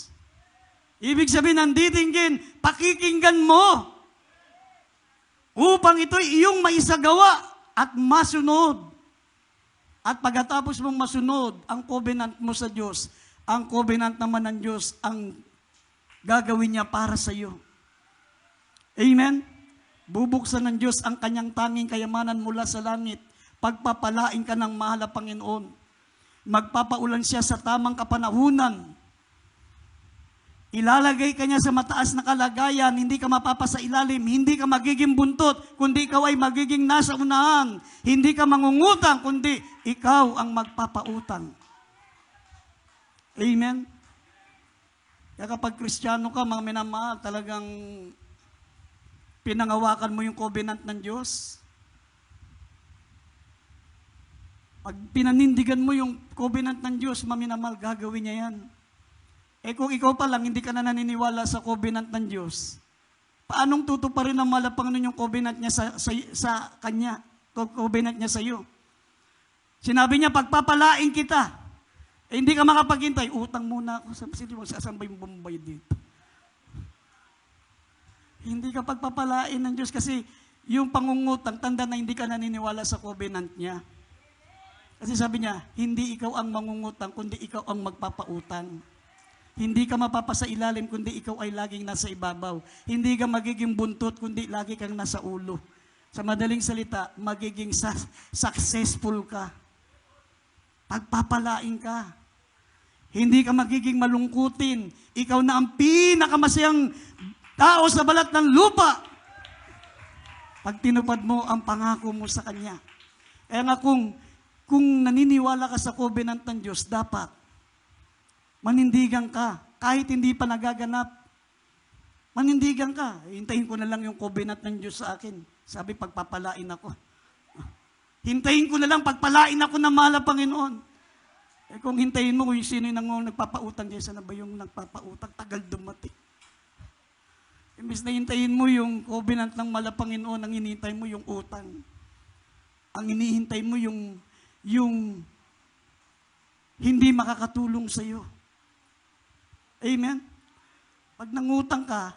Ibig sabihin ng didinggin, pakikinggan mo upang ito'y iyong maisagawa at masunod. At pagkatapos mong masunod ang covenant mo sa Diyos, ang covenant naman ng Diyos ang gagawin niya para sa iyo. Amen? Bubuksan ng Diyos ang Kanyang tanging kayamanan mula sa langit. Pagpapalain ka ng mahal na Panginoon. Magpapaulan siya sa tamang kapanahunan. Ilalagay ka niya sa mataas na kalagayan, hindi ka mapapasa ilalim, hindi ka magiging buntot, kundi ikaw ay magiging nasa unahan. Hindi ka mangungutang, kundi ikaw ang magpapautang. Amen? Kaya kapag Kristiyano ka, mga minamahal, talagang pinangawakan mo yung covenant ng Diyos. Pag pinanindigan mo yung covenant ng Diyos, maminamahal, gagawin niya yan. Eh kung ikaw pa lang, hindi ka na naniniwala sa covenant ng Diyos, paanong tutuparin ng mahal na Panginoon yung covenant niya sa Kanya, covenant niya sa iyo? Sinabi niya, pagpapalain kita. Eh, hindi ka makapaghintay, utang muna ako. Sige, magsasambay yung Bombay dito. Hindi ka pagpapalain ng Diyos kasi yung pangungutang, tanda na hindi ka naniniwala sa covenant niya. Kasi sabi niya, hindi ikaw ang mangungutang, kundi ikaw ang magpapautang. Hindi ka mapapasa ilalim, kundi ikaw ay laging nasa ibabaw. Hindi ka magiging buntot, kundi lagi kang nasa ulo. Sa madaling salita, magiging successful ka. Pagpapalain ka. Hindi ka magiging malungkutin. Ikaw na ang pinakamasayang tao sa balat ng lupa. Pag tinupad mo ang pangako mo sa Kanya. Kaya nga kung naniniwala ka sa covenant ng Diyos, dapat manindigan ka. Kahit hindi pa nagaganap, manindigan ka. Hintayin ko na lang yung covenant ng Diyos sa akin. Sabi, pagpapalain ako. Hintayin ko na lang, pagpalain ako ng mahal na Panginoon. Eh kung hintayin mo kung sino yung nagpapautang, diyan sana ba yung nagpapautang, tagal dumating. Imbis na hintayin mo yung covenant ng mahal na Panginoon, ang hinihintay mo yung utang. Ang hinihintay mo yung hindi makakatulong sa iyo. Amen? Pag nangutang ka,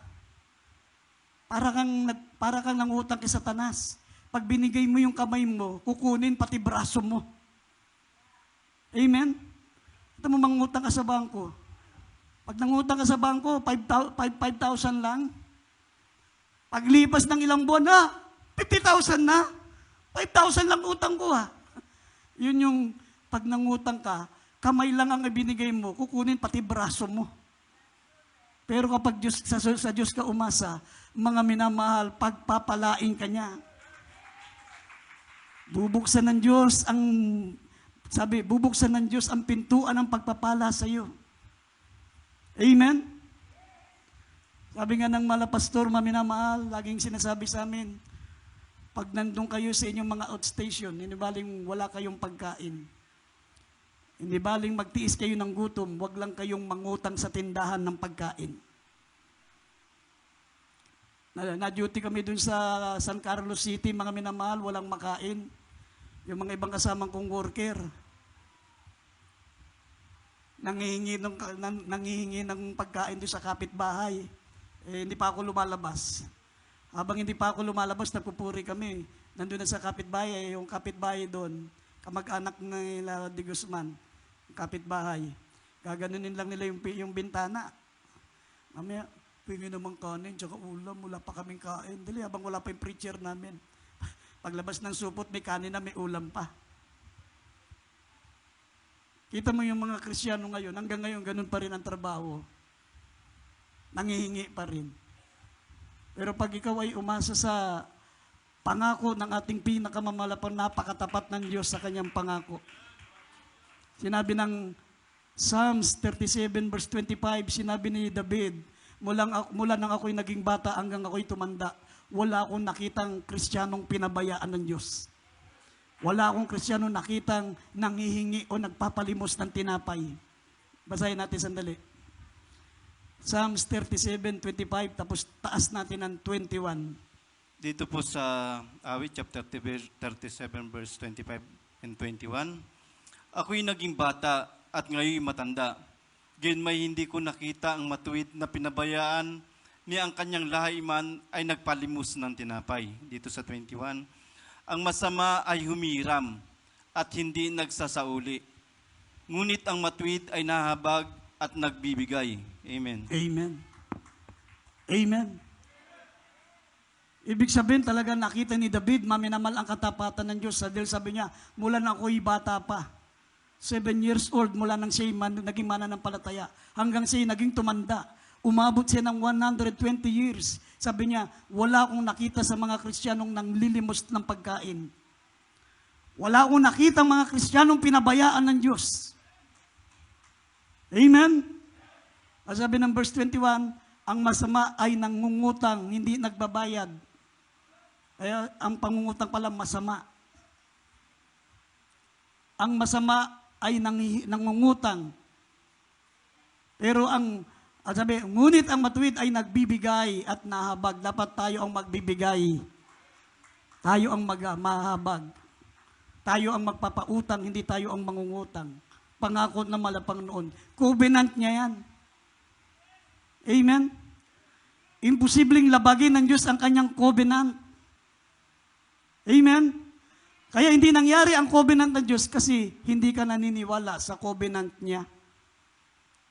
para kang nangutang kay Satanas. Pag binigay mo yung kamay mo, kukunin pati braso mo. Amen? Ito mo mangutang ka sa bangko. Pag nangutang ka sa bangko, 5,000 lang. Paglipas ng ilang buwan, 50,000 na. 5,000 lang utang ko Yun yung pag nangutang ka, kamay lang ang ibinigay mo, kukunin pati braso mo. Pero kapag sa Diyos ka umasa, mga minamahal, pagpapalain ka niya. Bubuksan ng Diyos ang pintuan ng pagpapala sa iyo. Amen? Sabi nga ng malapastor, maminamahal, laging sinasabi sa amin, pag nandun kayo sa inyong mga outstation, hindi baling wala kayong pagkain. Hindi baling magtiis kayo ng gutom, wag lang kayong mangutang sa tindahan ng pagkain. Na-duty kami dun sa San Carlos City, mga minamahal, walang makain. Yung mga ibang kasamang kong worker, nangihingi ng pagkain doon sa kapitbahay. Hindi pa ako lumalabas. Habang hindi pa ako lumalabas, nagpupuri kami. Nandun na sa kapitbahay, yung kapitbahay doon, kamag-anak nila de Guzman, kapitbahay. Gaganunin lang nila yung bintana. Mamaya, pingi naman kanin, tsaka ulam, wala pa kaming kain. Dali, habang wala pa yung preacher namin. Paglabas ng supot, may kanin na, may ulam pa. Kita mo yung mga Kristiyano ngayon, hanggang ngayon, ganun pa rin ang trabaho. Nangihingi pa rin. Pero pag ikaw ay umasa sa pangako ng ating pinakamamalapang napakatapat ng Diyos sa kanyang pangako. Sinabi ng Psalms 37 verse 25, sinabi ni David, mula nang ako'y naging bata hanggang ako'y tumanda, wala akong nakitang Kristiyanong pinabayaan ng Diyos. Wala akong Kristiyano nakitang nanghihingi o nagpapalimos ng tinapay. Basahin natin sandali. Psalms 37:25, tapos taas natin ng 21. Dito po sa Awit chapter 37 verse 25 and 21. Ako'y naging bata at ngayon matanda. Gayon may hindi ko nakita ang matuwid na pinabayaan ni ang kanyang lahi man ay nagpalimos ng tinapay. Dito sa 21. Ang masama ay humiram at hindi nagsasauli. Ngunit ang matuwid ay nahabag at nagbibigay. Amen. Amen. Amen. Ibig sabihin talaga nakita ni David, maminamal ang katapatan ng Diyos. Dahil sabi niya, mula na ako'y bata pa. 7 years old mula nang siya naging mananampalataya. Hanggang siya naging tumanda. Umabot siya ng 120 years. Sabi niya, wala akong nakita sa mga Kristiyanong nanglilimos ng pagkain. Wala akong nakita mga Kristiyanong pinabayaan ng Diyos. Amen? At sabi ng verse 21, ang masama ay nangungutang, hindi nagbabayad. Kaya ang pangungutang pala masama. Ang masama ay nangungutang. Pero ngunit ang matuwid ay nagbibigay at nahabag. Dapat tayo ang magbibigay. Tayo ang mahabag. Tayo ang magpapautang, hindi tayo ang mangungutang. Pangako na malapang noon. Covenant niya yan. Amen? Imposibleng labagin ng Diyos ang kanyang covenant. Amen? Kaya hindi nangyari ang covenant ng Diyos kasi hindi ka naniniwala sa covenant niya.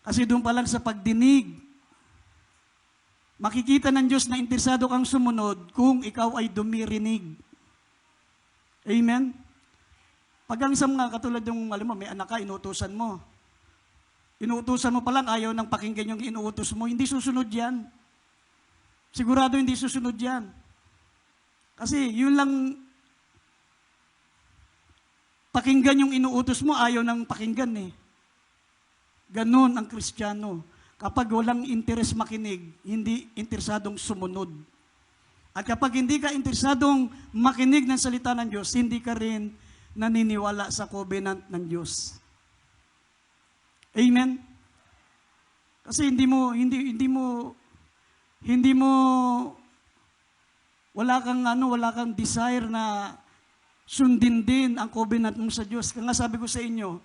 Kasi doon pa lang sa pagdinig, makikita ng Diyos na interesado kang sumunod kung ikaw ay dumirinig. Amen? Pag ang isang mga katulad yung, alam mo, may anak ka, inuutusan mo. Inuutusan mo pa lang, ayaw nang pakinggan yung inuutos mo, hindi susunod yan. Sigurado hindi susunod yan. Kasi yun lang, pakinggan yung inuutos mo, ayaw nang pakinggan eh. Ganon ang Kristiyano. Kapag walang interes makinig, hindi interesadong sumunod. At kapag hindi ka interesadong makinig ng salita ng Diyos, hindi ka rin naniniwala sa covenant ng Diyos. Amen? Kasi hindi mo wala kang desire na sundin din ang covenant mo sa Diyos. Kaya nga sabi ko sa inyo,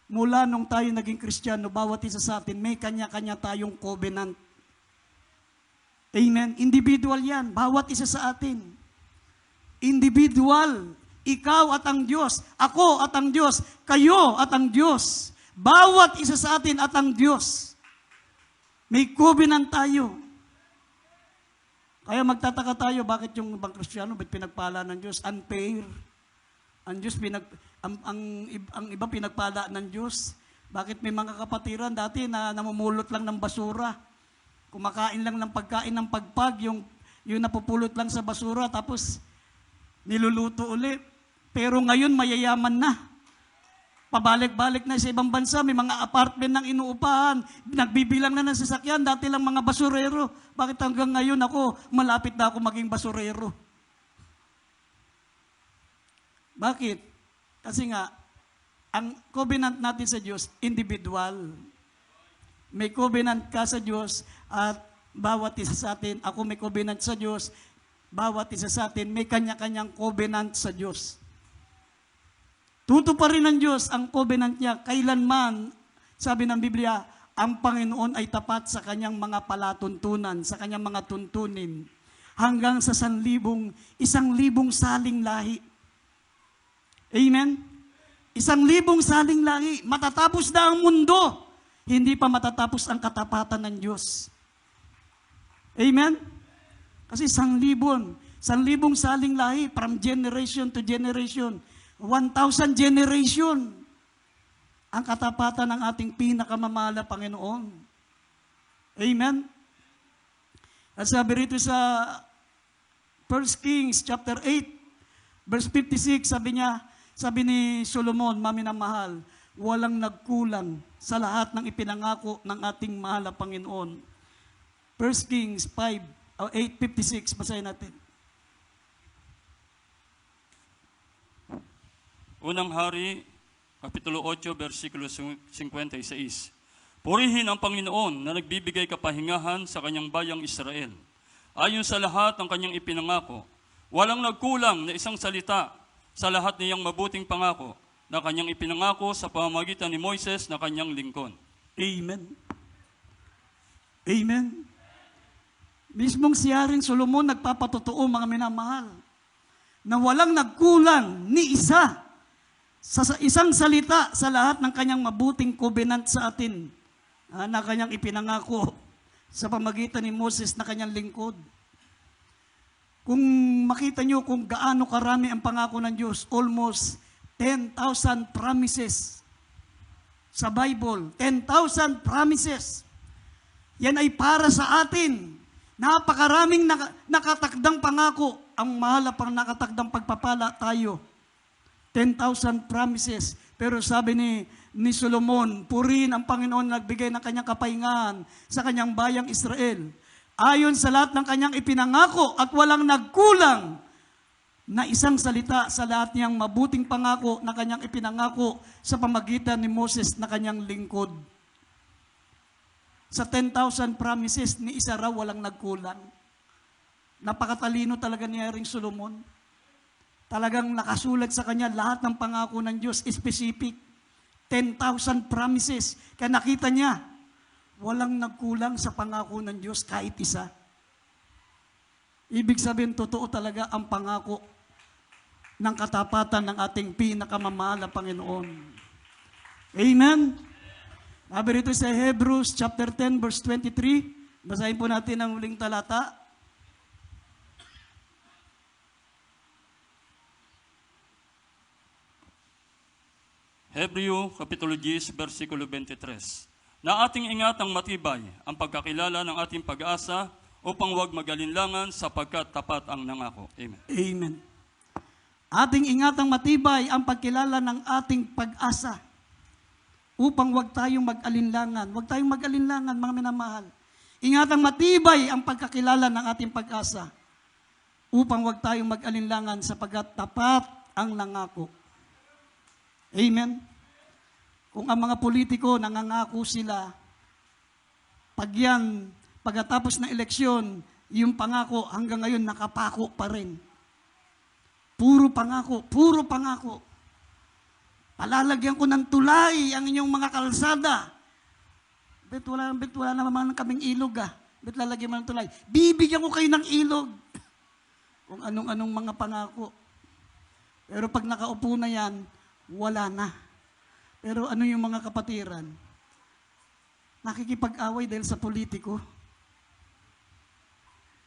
mula nung tayo naging Kristiyano, bawat isa sa atin, may kanya-kanya tayong covenant. Amen? Individual yan, bawat isa sa atin. Individual. Ikaw at ang Diyos, ako at ang Diyos, kayo at ang Diyos. Bawat isa sa atin at ang Diyos. May covenant tayo. Kaya magtataka tayo, bakit yung ibang Kristiyano, ba't pinagpala ng Diyos? Unfair. Ang Diyos, ang iba pinagpala ng Diyos. Bakit may mga kapatiran dati na namumulot lang ng basura? Kumakain lang ng pagkain ng pagpag, yung napupulot lang sa basura, tapos niluluto ulit. Pero ngayon, mayayaman na. Pabalik-balik na sa ibang bansa, may mga apartment ng inuupahan, nagbibilang na ng sasakyan, dati lang mga basurero. Bakit hanggang ngayon ako, malapit na ako maging basurero? Bakit? Kasi nga, ang covenant natin sa Diyos, individual. May covenant ka sa Diyos at bawat isa sa atin, ako may covenant sa Diyos, bawat isa sa atin, may kanya-kanyang covenant sa Diyos. Tutuparin ng Diyos ang covenant niya kailanman, sabi ng Biblia, ang Panginoon ay tapat sa kanyang mga palatuntunan, sa kanyang mga tuntunin, hanggang sa 1,000 saling lahi. Amen? 1,000 saling lahi. Matatapos na ang mundo, hindi pa matatapos ang katapatan ng Diyos. Amen? Kasi 1,000 saling lahi, from generation to generation, 1,000 generation ang katapatan ng ating pinakamamahal na Panginoon. Amen? At sabi rito sa 1 Kings chapter 8, verse 56, sabi ni Solomon, maminamahal, walang nagkulang sa lahat ng ipinangako ng ating mahal na Panginoon. 1 Kings 8:56, basahin natin. Unang Hari, Kapitulo 8, versikulo 56. Purihin ang Panginoon na nagbibigay kapahingahan sa kanyang bayang Israel. Ayon sa lahat ng kanyang ipinangako, walang nagkulang na isang salita sa lahat niyang mabuting pangako. na kanyang ipinangako sa pamamagitan ni Moises na kanyang lingkod. Amen. Amen. Mismong si Haring Solomon nagpapatotoo, mga minamahal, na walang nagkulang ni isa sa isang salita sa lahat ng kanyang mabuting covenant sa atin na kanyang ipinangako sa pamagitan ni Moses na kanyang lingkod. Kung makita nyo kung gaano karami ang pangako ng Diyos, almost 10,000 promises sa Bible. 10,000 promises. Yan ay para sa atin. Napakaraming nakatakdang pangako. Ang mahal pang nakatakdang pagpapala tayo. 10,000 promises. Pero sabi ni Solomon, purihin ang Panginoon na nagbigay ng kanyang kapahingahan sa kanyang bayang Israel. Ayon sa lahat ng kanyang ipinangako at walang nagkulang na isang salita sa lahat niyang mabuting pangako na kanyang ipinangako sa pamagitan ni Moses na kanyang lingkod. Sa 10,000 promises, ni isa raw walang nagkulang. Napakatalino talaga ni Haring Solomon. Talagang nakasulat sa kanya lahat ng pangako ng Diyos, specific. 10,000 promises. Kaya nakita niya, walang nagkulang sa pangako ng Diyos kahit isa. Ibig sabihin, totoo talaga ang pangako ng katapatan ng ating pinakamamahal na Panginoon. Amen? Sabi rito sa Hebrews chapter 10 verse 23, basahin po natin ang huling talata. Hebreo, Kapitulo 10, versikulo 23. Na ating ingatang matibay ang pagkakilala ng ating pag-asa upang huwag magalinlangan sapagkat tapat ang nangako. Amen. Amen. Ating ingatang matibay ang pagkilala ng ating pag-asa upang huwag tayong mag-alinlangan. Huwag tayong mag-alinlangan, mga minamahal. Ingatang matibay ang pagkakilala ng ating pag-asa upang huwag tayong mag-alinlangan sapagkat tapat ang nangako. Amen. Kung ang mga politiko nangangako sila, pagkatapos ng eleksyon, yung pangako hanggang ngayon nakapako pa rin. Puro pangako, puro pangako. Palalagyan ko ng tulay ang inyong mga kalsada. Bet wala naman kaming ilog Bet lalagyan mo ng tulay. Bibigyan ko kayo ng ilog. Kung anong-anong mga pangako. Pero pag nakaupo na yan, wala na. Pero ano yung mga kapatiran? Nakikipag-away dahil sa politiko.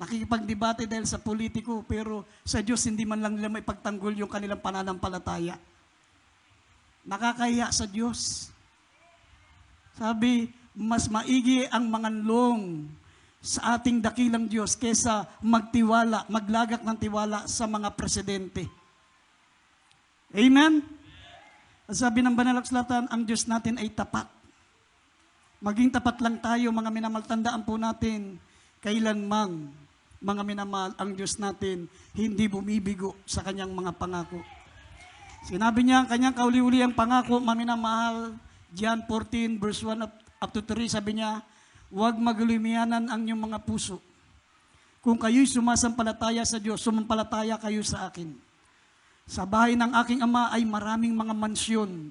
Nakikipagdebate dahil sa politiko, pero sa Diyos hindi man lang nila may pagtanggol yung kanilang pananampalataya. Nakakahiya sa Diyos. Sabi, mas maigi ang manganlong sa ating dakilang Diyos kesa magtiwala, maglagak ng tiwala sa mga presidente. Amen? Sabi ng Banal na Kasulatan, ang Diyos natin ay tapat. Maging tapat lang tayo, mga minamahal, tandaan po natin, kailanman, mga minamahal, ang Diyos natin hindi bumibigo sa kanyang mga pangako. Sinabi niya ang kanyang kauli-uli ang pangako, mga minamahal, John 14 verse 1 up to 3, sabi niya, huwag maglimianan ang inyong mga puso. Kung kayo'y sumasampalataya sa Diyos, sumampalataya kayo sa akin. Sa bahay ng aking ama ay maraming mga mansyon.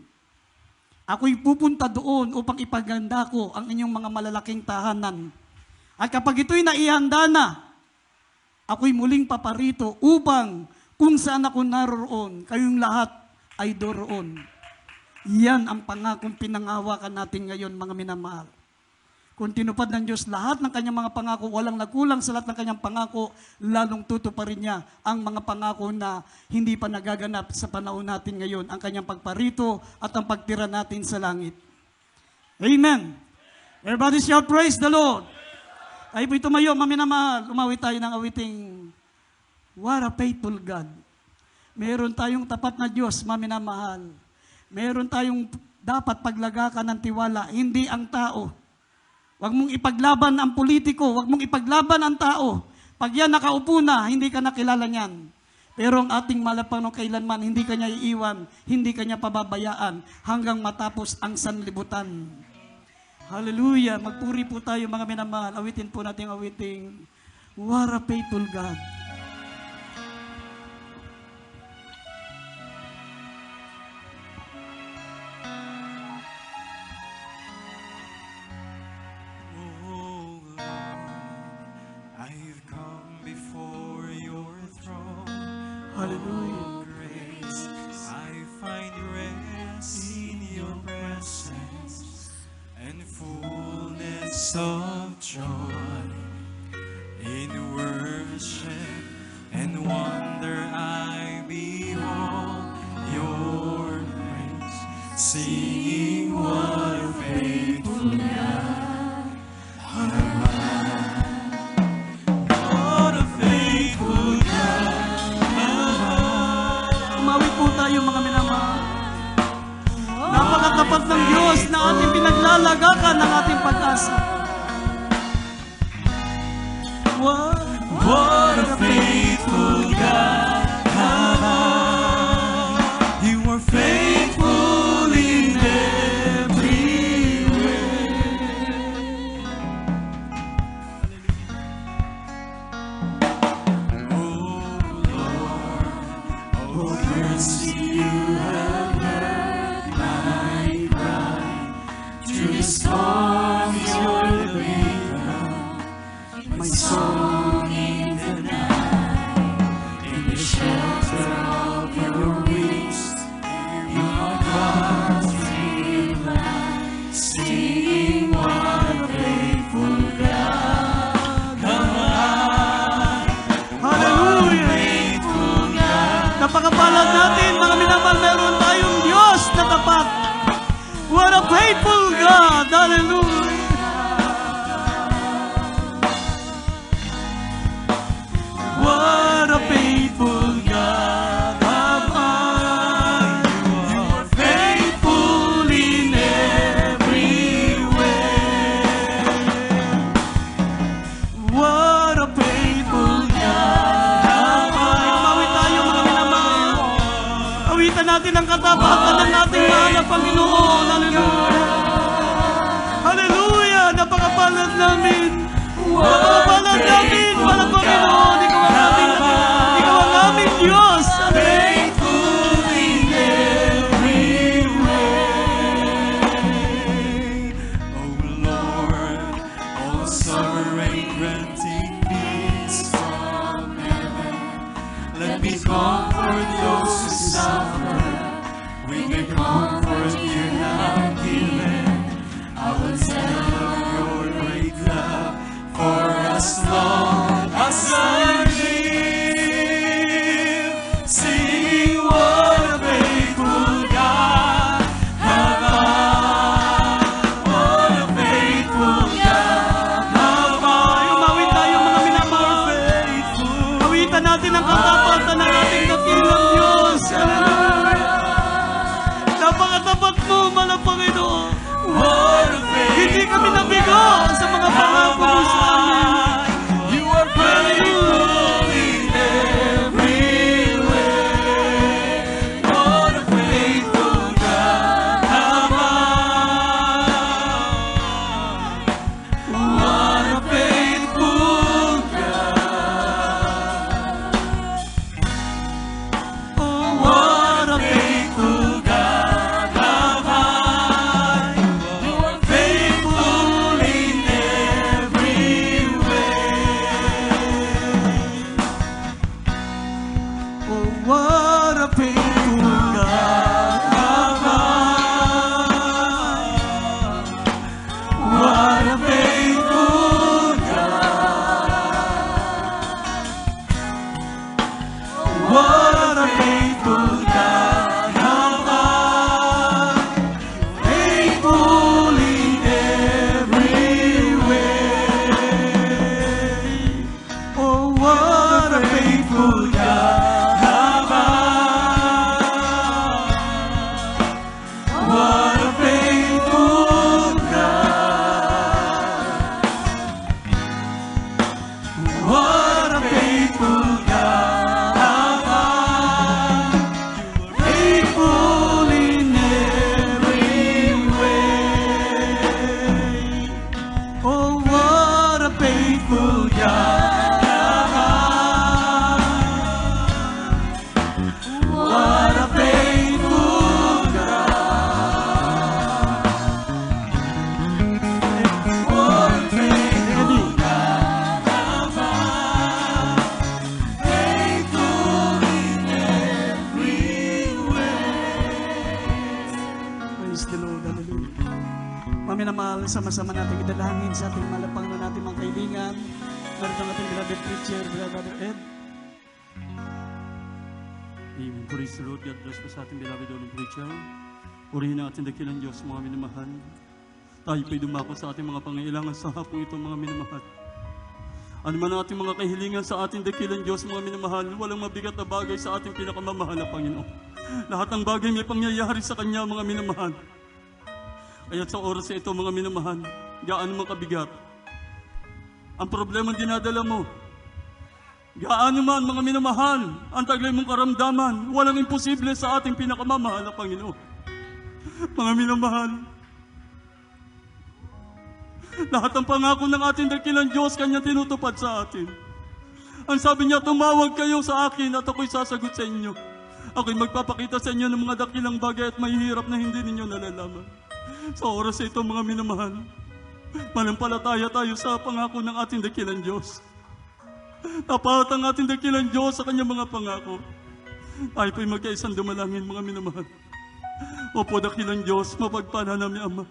Ako'y pupunta doon upang ipaganda ko ang inyong mga malalaking tahanan. At kapag ito'y naihanda na, ako'y muling paparito upang kung saan ako naroon, kayong lahat ay doroon. Yan ang pangakong pinangahawakan natin ngayon, mga minamahal. Kung tinupad ng Diyos lahat ng kanyang mga pangako, walang nagkulang sa lahat ng kanyang pangako, lalong tutuparin niya ang mga pangako na hindi pa nagaganap sa panahon natin ngayon, ang kanyang pagparito at ang pagtira natin sa langit. Amen. Everybody shout, praise the Lord. Ay po'y tumayo, maminamahal, umawit tayo ng awiting, what a faithful God. Meron tayong tapat na Diyos, maminamahal. Meron tayong dapat paglagakan ng tiwala, hindi ang tao. Huwag mong ipaglaban ang politiko, huwag mong ipaglaban ang tao. Pag yan nakaupo na, hindi ka nakilala niyan. Pero ang ating malapang kailanman, hindi ka niya iiwan, hindi ka niya pababayaan hanggang matapos ang sanlibutan. Hallelujah! Magpuri po tayo, mga minamahal. Awitin po natin ang awiting, what a faithful God. songs of joy in worship and wonder I behold your grace, singing what a faithful God. What a faithful God. Umawi po tayo mga minamahal. Napakatapat ng Diyos na ating pinaglalagakan ng ating pag-asa. What a faithful God. You are faithful in every way. Oh Lord, oh mercy, you have heard my cry. Through the storms, you're the river, my song in the night. In the shelter of your wings, you are God's real light. Singing what a faithful God. Hallelujah! Faithful God. Napakapalad natin mga minamahal, meron tayong Diyos na tapat. What a faithful God! Hallelujah! What a faithful God am I. You are faithful in every way. What a faithful God am I. Umawit tayo mga minamahal. Awitan natin ang katapatan ng ating mahal na Panginoon. Hallelujah! Hallelujah! Napakapalad namin. Napakapalad namin, mahal na Panginoon. Ikaw ang aming Diyos. Faithful in every way. Oh Lord, all sovereign, granting peace from heaven. Let me comfort those who suffer with the comfort you have given. I will tell of your great love for as long as I Mga minamahal, sama-sama natin idalangin sa ating malapang na natin mga kaibigan. Narito ang ating beloved preacher, Brother Ed. Amen. Praise the Lord. God bless po sa ating beloved Lord preacher. Purihin ang ating dakilang Diyos, mga minamahal. Tayo po'y dumako sa ating mga pangailangan sa hapong ito, mga minamahal. Ano man ang ating mga kahilingan sa ating dakilang Diyos, mga minamahal, walang mabigat na bagay sa ating pinakamamahal na Panginoon. Lahat ng bagay may pangyayari sa Kanya, mga minamahal. Kaya sa oras na ito, mga minamahal, gaano man kabigat ang problema dinadala mo. Gaano man, mga minamahal, ang taglay mong karamdaman, walang imposible sa ating pinakamamahal na Panginoon. Mga minamahal, lahat ng pangako ng ating dakilang Diyos, Kanya tinutupad sa atin. Ang sabi niya, tumawag kayo sa akin at ako'y sasagot sa inyo. Ako'y magpapakita sa inyo ng mga dakilang bagay at mahihirap na hindi ninyo nalalaman. Sa oras ito, mga minamahal, manampalataya tayo sa pangako ng ating dakilang Diyos. Tapat ang ating dakilang Diyos sa Kanyang mga pangako. Tayo po'y magkaisang dumalangin, mga minamahal. Opo, dakilang Diyos, mapagpala namin, Ama,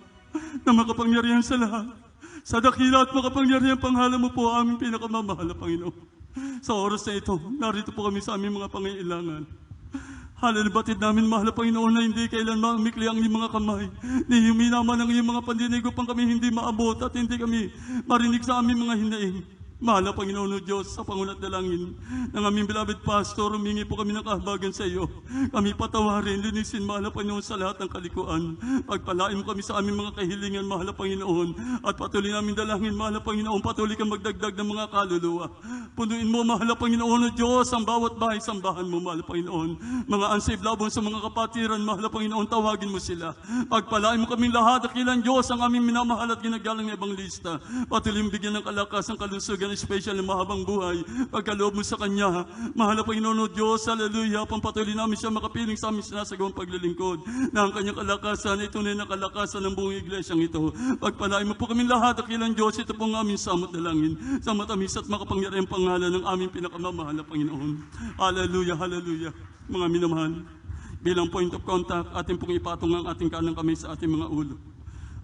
na makapangyarihan sa lahat. Sa dakila at makapangyarihan panghala mo po aming pinakamamahal na Panginoon. Sa oras na ito, narito po kami sa aming mga pangailangan. Halal batid namin, mahal na Panginoon, na hindi kailan maumikli ang iyong mga kamay. Ni huminaman ang iyong mga pandinig upang kami hindi maabot at hindi kami marinig sa aming mga hinaing. Mahal na Panginoon o Diyos, sa pangulat dalangin ng aming beloved pastor, humingi po kami ng kahabagan sa iyo. Kami patawarin, linisin, mahal na Panginoon, sa lahat ng kalikuan. Pagpalain mo kami sa aming mga kahilingan, mahal na Panginoon. At patuloy namin dalangin, mahal na Panginoon, patuloy kang magdagdag ng mga kaluluwa. Punuin mo, mahal na Panginoon o Diyos, ang bawat bahay sambahan mo, mahal na Panginoon. Mga unsaved loved ones sa mga kapatiran, mahal na Panginoon, tawagin mo sila. Pagpalain mo kaming lahat, dakilang Diyos, ang aming minamahal at ginagalang na ebanglista. Patuloy mo bigyan ng kalakas, ng kalusugan, special na mahabang buhay, pagkaloob mo sa Kanya. Mahal na Panginoon o Diyos, hallelujah, pampatuloy namin siya makapiling sa aming sinasagawang paglilingkod na ang Kanyang kalakasan ay tunay na kalakasan ng buong iglesyang ito. Pagpalain mo po kaming lahat, dakilang Diyos, ito po ang aming samot dalangin sa matamis at makapangyarihang pangalan ng aming pinakamamahal na Panginoon. Hallelujah, hallelujah. Mga minamahal, bilang point of contact, ating pong ipatong ang ating kanang kamay sa ating mga ulo.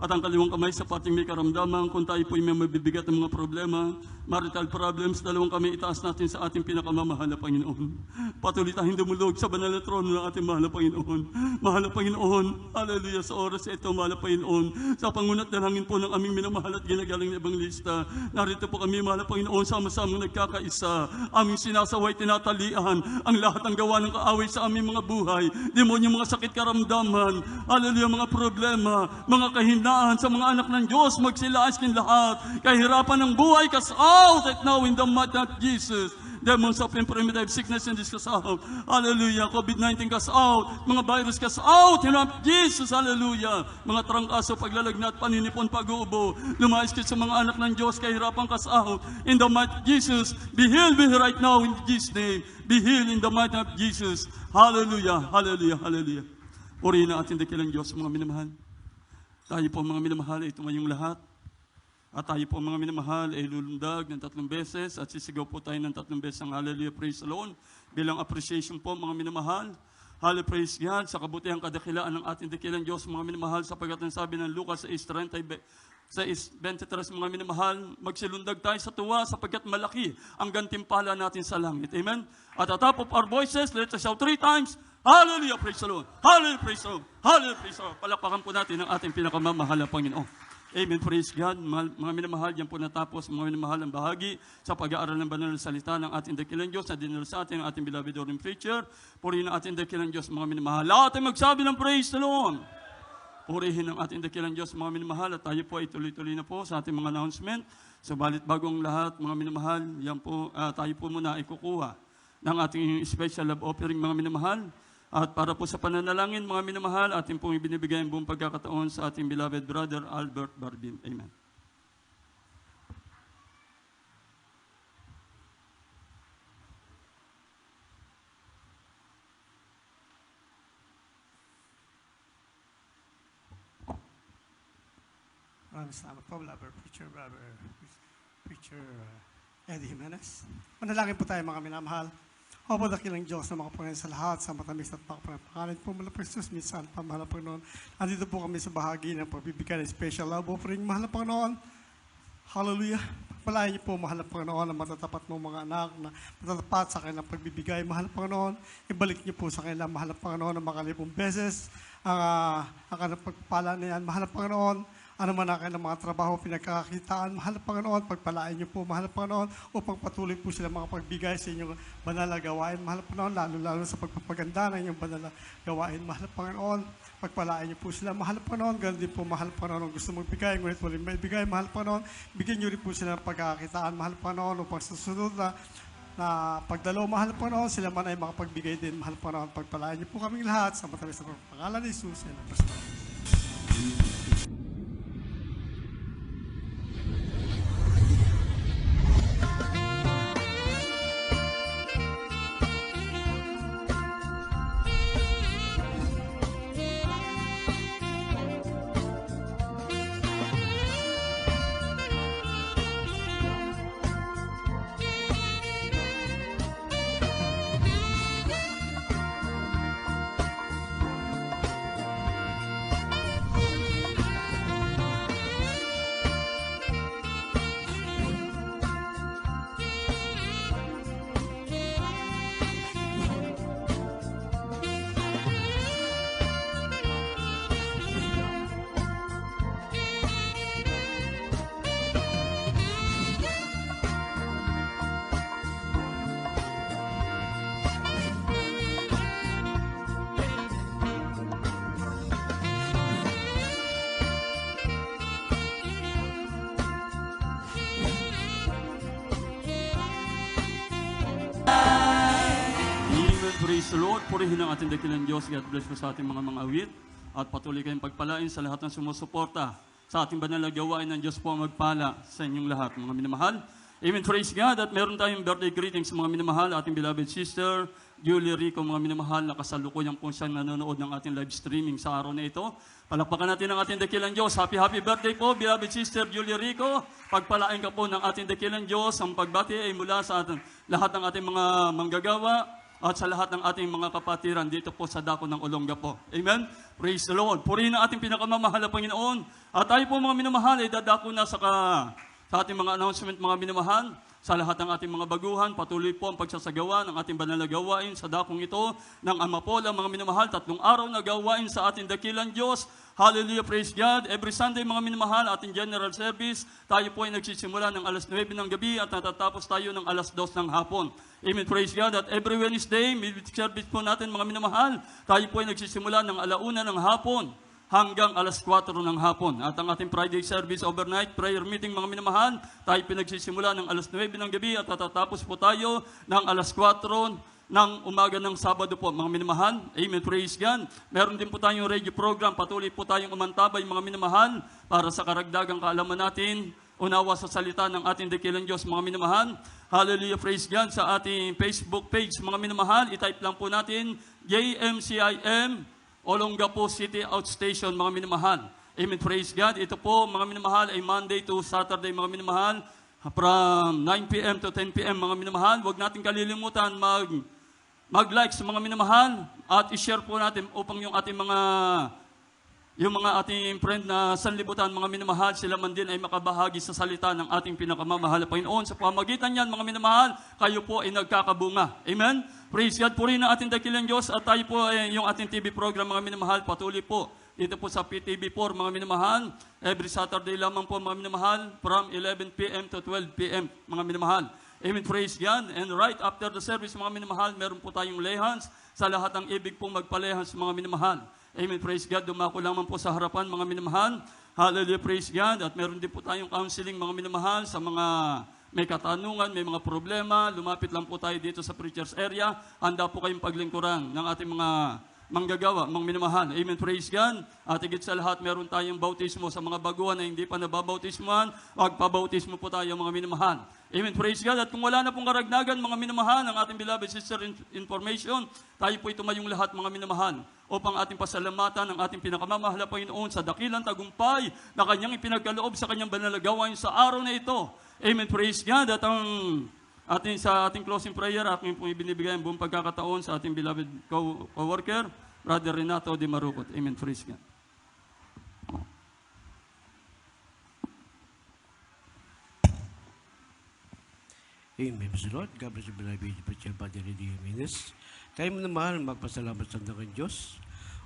At ang kaliwang kamay sa pating may karamdaman, kung tayo po may mabibigat ng mga problema, marital problems, dalawang kamay itaas natin sa ating pinakamamahal na Panginoon. Patuloy tayong dumulog sa banal na trono ng ating mahal na Panginoon. Mahal na Panginoon, hallelujah, sa oras ito, mahal na Panginoon, sa pangunat dalangin po ng aming minamahal at ginagaling na ebanglista, narito po kami, mahal na Panginoon, sama-sama nagkakaisa, aming sinasaway, tinatalian, ang lahat ng gawa ng kaaway sa aming mga buhay, demonyo, mga sakit karamdaman, hallelujah, mga problema, mga kahinaan, sa mga anak ng Diyos, magsilaas kin lahat. Kahirapan ng buhay, cast out right now in the mighty name of Jesus. Demons of infirmity, sickness and disease, cast out. Hallelujah. COVID-19, cast out. Mga virus, cast out in the name of Jesus. Hallelujah. Mga trangkaso, paglalagnat, paninipon, pag-uubo. Lumayas ka sa mga anak ng Diyos, kahirapan, cast out. In the mighty name of Jesus, be healed right now in Jesus' name. Be healed in the mighty name of Jesus. Hallelujah. Hallelujah. Hallelujah. Purihin na ating dakilang Diyos, mga minamahal. Tayo po mga minamahal ay tumayong lahat. At tayo po mga minamahal ay lulundag ng 3 beses at sisigaw po tayo ng 3 beses ang Hallelujah, Praise the Lord. Bilang appreciation po mga minamahal. Hallelujah, praise God sa kabutihang kadakilaan ng ating dakilang Diyos mga minamahal, sapagkat ang sabi ng Lucas 6:23 mga minamahal, magsilundag tayo sa tuwa sapagkat malaki ang gantimpala natin sa langit. Amen? At the top of our voices, let us shout 3 times, Hallelujah, praise the Lord. Hallelujah, praise the Lord. Hallelujah, praise the Lord. Palakpakan po natin ang ating pinakamamahal na Panginoon. Amen, praise God. Mga minamahal, yan po natapos, mga minamahal ang bahagi sa pag-aaral ng banal na salita ng ating dakilang Diyos na dinala sa atin ang ating beloved Lord and preacher. Purihin ang ating dakilang Diyos, mga minamahal. Lahat ay magsabi ng praise the Lord. Purihin ang ating dakilang Diyos, mga minamahal. At tayo po ay tuloy-tuloy na po sa ating mga announcement. Subalit bagong lahat, mga minamahal, yan po, tayo po muna ay kukuha ng ating special love offering, mga minamahal. At para po sa pananalangin, mga minamahal, ating pong ibinibigay ang buong pagkakataon sa ating beloved brother, Albert Barbin. Amen. Maraming salamat po, Preacher Eddie Jimenez. Manalangin po tayo mga minamahal. Opo, dakilang Diyos na makapangalan sa lahat, sa matamis at makapangalan po mula po Jesus, minsan pa, mahal na Panginoon. Andito po kami sa bahagi ng pagbibigay ng special love offering, mahal na Panginoon. Hallelujah. Palayan niyo po, mahal na Panginoon, na matatapat mo mga anak, na matatapat sa kanilang pagbibigay, mahal na Panginoon. Ibalik niyo po sa kanila, mahal na Panginoon, na makalipong beses ang kanilang pagpapala na yan, mahal na Panginoon. Ano man ang kanilang mga trabaho, pinagkakakitaan, mahal na Panginoon, pagpalain niyo po, mahal na Panginoon, upang patuloy po sila makapagbigay sa inyong banal na gawain, mahal na Panginoon, lalo-lalo sa pagpapaganda ng inyong banal na gawain, mahal na Panginoon, pagpalain niyo po sila, mahal na Panginoon, ganun din po, mahal na Panginoon, gusto magbigay, ngunit walang maibigay, mahal na Panginoon, bigyan niyo rin po sila ng pagkakakitaan, mahal na Panginoon, upang sa susunod na pagdalaw, mahal na Panginoon, sila man ay makapagbigay din, mahal na Panginoon, pagpalain niyo po kaming lahat, sa matamis na pangalan ni Jesus, and Praise the Lord. Purihin ang ating dakilang Diyos. God bless po sa ating mga awit. At patuloy kayong pagpalain sa lahat ng sumusuporta sa ating banal na gawain ng Diyos po ang magpala sa inyong lahat, mga minamahal. Amen. Praise God. At meron tayong birthday greetings, mga minamahal. Ating beloved sister, Julie Rico, mga minamahal, na kasalukuyan po siyang nanonood ng ating live streaming sa araw na ito. Palakpakan natin ang ating dakilang Diyos. Happy birthday po, beloved sister Julie Rico. Pagpalain ka po ng ating dakilang Diyos. Ang pagbati ay mula sa ating, lahat ng ating mga manggagawa at sa lahat ng ating mga kapatiran dito po sa dako ng Olongapo. Amen? Praise the Lord. Purihin ang ating pinakamamahal na Panginoon. At tayo po mga minamahal ay dadako na sa ating mga announcement, mga minamahal. Sa lahat ng ating mga baguhan, patuloy po ang pagsasagawa ng ating banal na gawain sa dakong ito ng Ama po, mga minamahal, 3 araw na gawain sa ating dakilang Diyos. Hallelujah, praise God. Every Sunday, mga minamahal, ating general service, tayo po ay nagsisimula ng alas 9 ng gabi at natatapos tayo ng alas 2 ng hapon. Amen, praise God. At every Wednesday, midweek service po natin, mga minamahal, tayo po ay nagsisimula ng 1:00 ng hapon hanggang alas 4 ng hapon. At ang ating Friday service overnight prayer meeting, mga minamahal, tayo pinagsisimula ng alas 9 ng gabi at natatapos po tayo ng alas 4 ng umaga ng Sabado po, mga minamahal. Amen, praise God. Meron din po tayong radio program. Patuloy po tayong umantabay, mga minamahal, para sa karagdagang kaalaman natin, unawa sa salita ng ating dakilang Diyos, mga minamahal. Hallelujah, praise God. Sa ating Facebook page, mga minamahal, itype lang po natin, JMCIM, Olongapo City Outstation, mga minamahal. Amen, praise God. Ito po, mga minamahal, ay Monday to Saturday, mga minamahal, from 9 p.m. to 10 p.m., mga minamahal. Huwag natin kalilimutan mag-like sa mga minamahal at i-share po natin upang yung mga ating friend na sanlibutan, mga minamahal, sila man din ay makabahagi sa salita ng ating pinakamamahal na Panginoon. Sa pamagitan niyan, mga minamahal, kayo po ay nagkakabunga. Amen? Praise God. Purihin ang ating dakilang Diyos at tayo po ay yung ating TV program, mga minamahal, patuloy po. Dito po sa PTV4, mga minamahal, every Saturday lamang po, mga minamahal, from 11 p.m. to 12 p.m., mga minamahal. Amen, praise God. And right after the service, mga minamahal, meron po tayong lehans sa lahat ng ibig pong magpalehans, mga minamahal. Amen, praise God. Dumako lamang po sa harapan, mga minamahal. Hallelujah, praise God. At meron din po tayong counseling, mga minamahal, sa mga may katanungan, may mga problema. Lumapit lang po tayo dito sa preacher's area. Handa po kayong paglingkuran ng ating mga manggagawa, mga minamahal. Amen, praise God. At higit sa lahat, meron tayong bautismo sa mga baguhan na hindi pa nababautismuhan. Magpabautismo po tayo, mga minamahal. Amen, praise God. At kung wala na pong karagdagan, mga minamahal, ang ating beloved sister information, tayo po tumayong lahat, mga minamahal, upang ating pasalamatan ang ating pinakamamahal na Panginoon sa dakilang tagumpay na kanyang ipinagkaloob sa kanyang banal na gawain sa araw na ito. Amen, praise God. At Sa ating closing prayer, aking pong ibinibigay ang buong pagkakataon sa ating beloved co-worker, Brother Renato de Marucot. Amen. Praise God. Amen. Praise the Lord. God bless you, beloved Preacher Padre Jimenez. Tayo mo naman magpasalamat sa ng Diyos.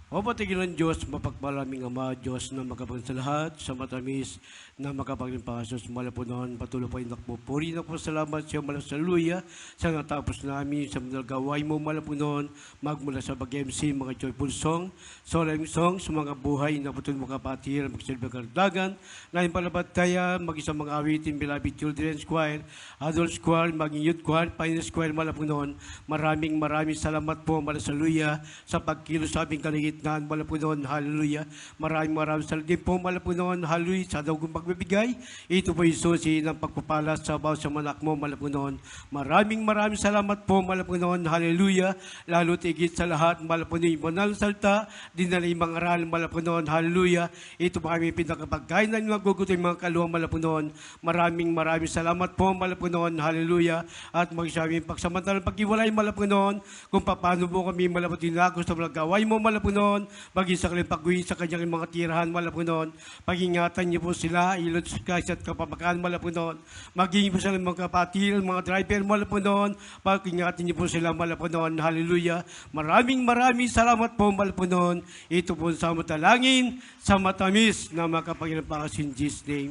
O patigil ng Diyos, mapagpalaming Ama, Diyos na makapagin sa lahat, sa matamis na makapagpasos, malapunon, patuloy pa yung nakpupuri. Salamat siya, malasaluya, sa natapos namin, sa manalgaway mo, malapunon, magmula sa Bag-MC, mga joyful song, solemn songs, mga buhay na patuloy mo kapatir, magsilbi kardagan, na yung palabadtaya, mag-isang mga awitin, beloved Children's Choir, Adult Choir, maging Youth Choir, Pioneers Choir, malapunon. Maraming salamat po, malasaluya, sa pagkilos sa aming kaligitnaan, malapunon, hallelujah. Maraming salamat din po, malapunon, hallelujah, sa daw kong pagbibigay. Ito po yung susi ng pagpapala sa bawat sa manak mo, malapunon. Maraming salamat po, malapunon, hallelujah. Lalo tigit sa lahat, malapunon, yung banal salta, dinala yung mga aral, malapunon, hallelujah. Ito po kami pinakapagkain na maguguto yung mga kaluwang, malapunon. Maraming salamat po, malapunon, hallelujah. At magsabi pagsamantalang pag-iwalay, malapunon, kung paano po kami malapunon na gusto mo nagaway mo, malapunon, maging sa kanilang pag-uwi sa kanyang mga tirahan, malapunon, pag-ingatan niyo po sila, ilot at kapapakanan, malapunon, maging po sila mga kapatil, mga driver, malapunon, pag-ingatan niyo po sila, malapunon, hallelujah. Maraming salamat po, malapunon. Ito po sa matalangin, sa matamis na makapangyarihan in Jesus' name.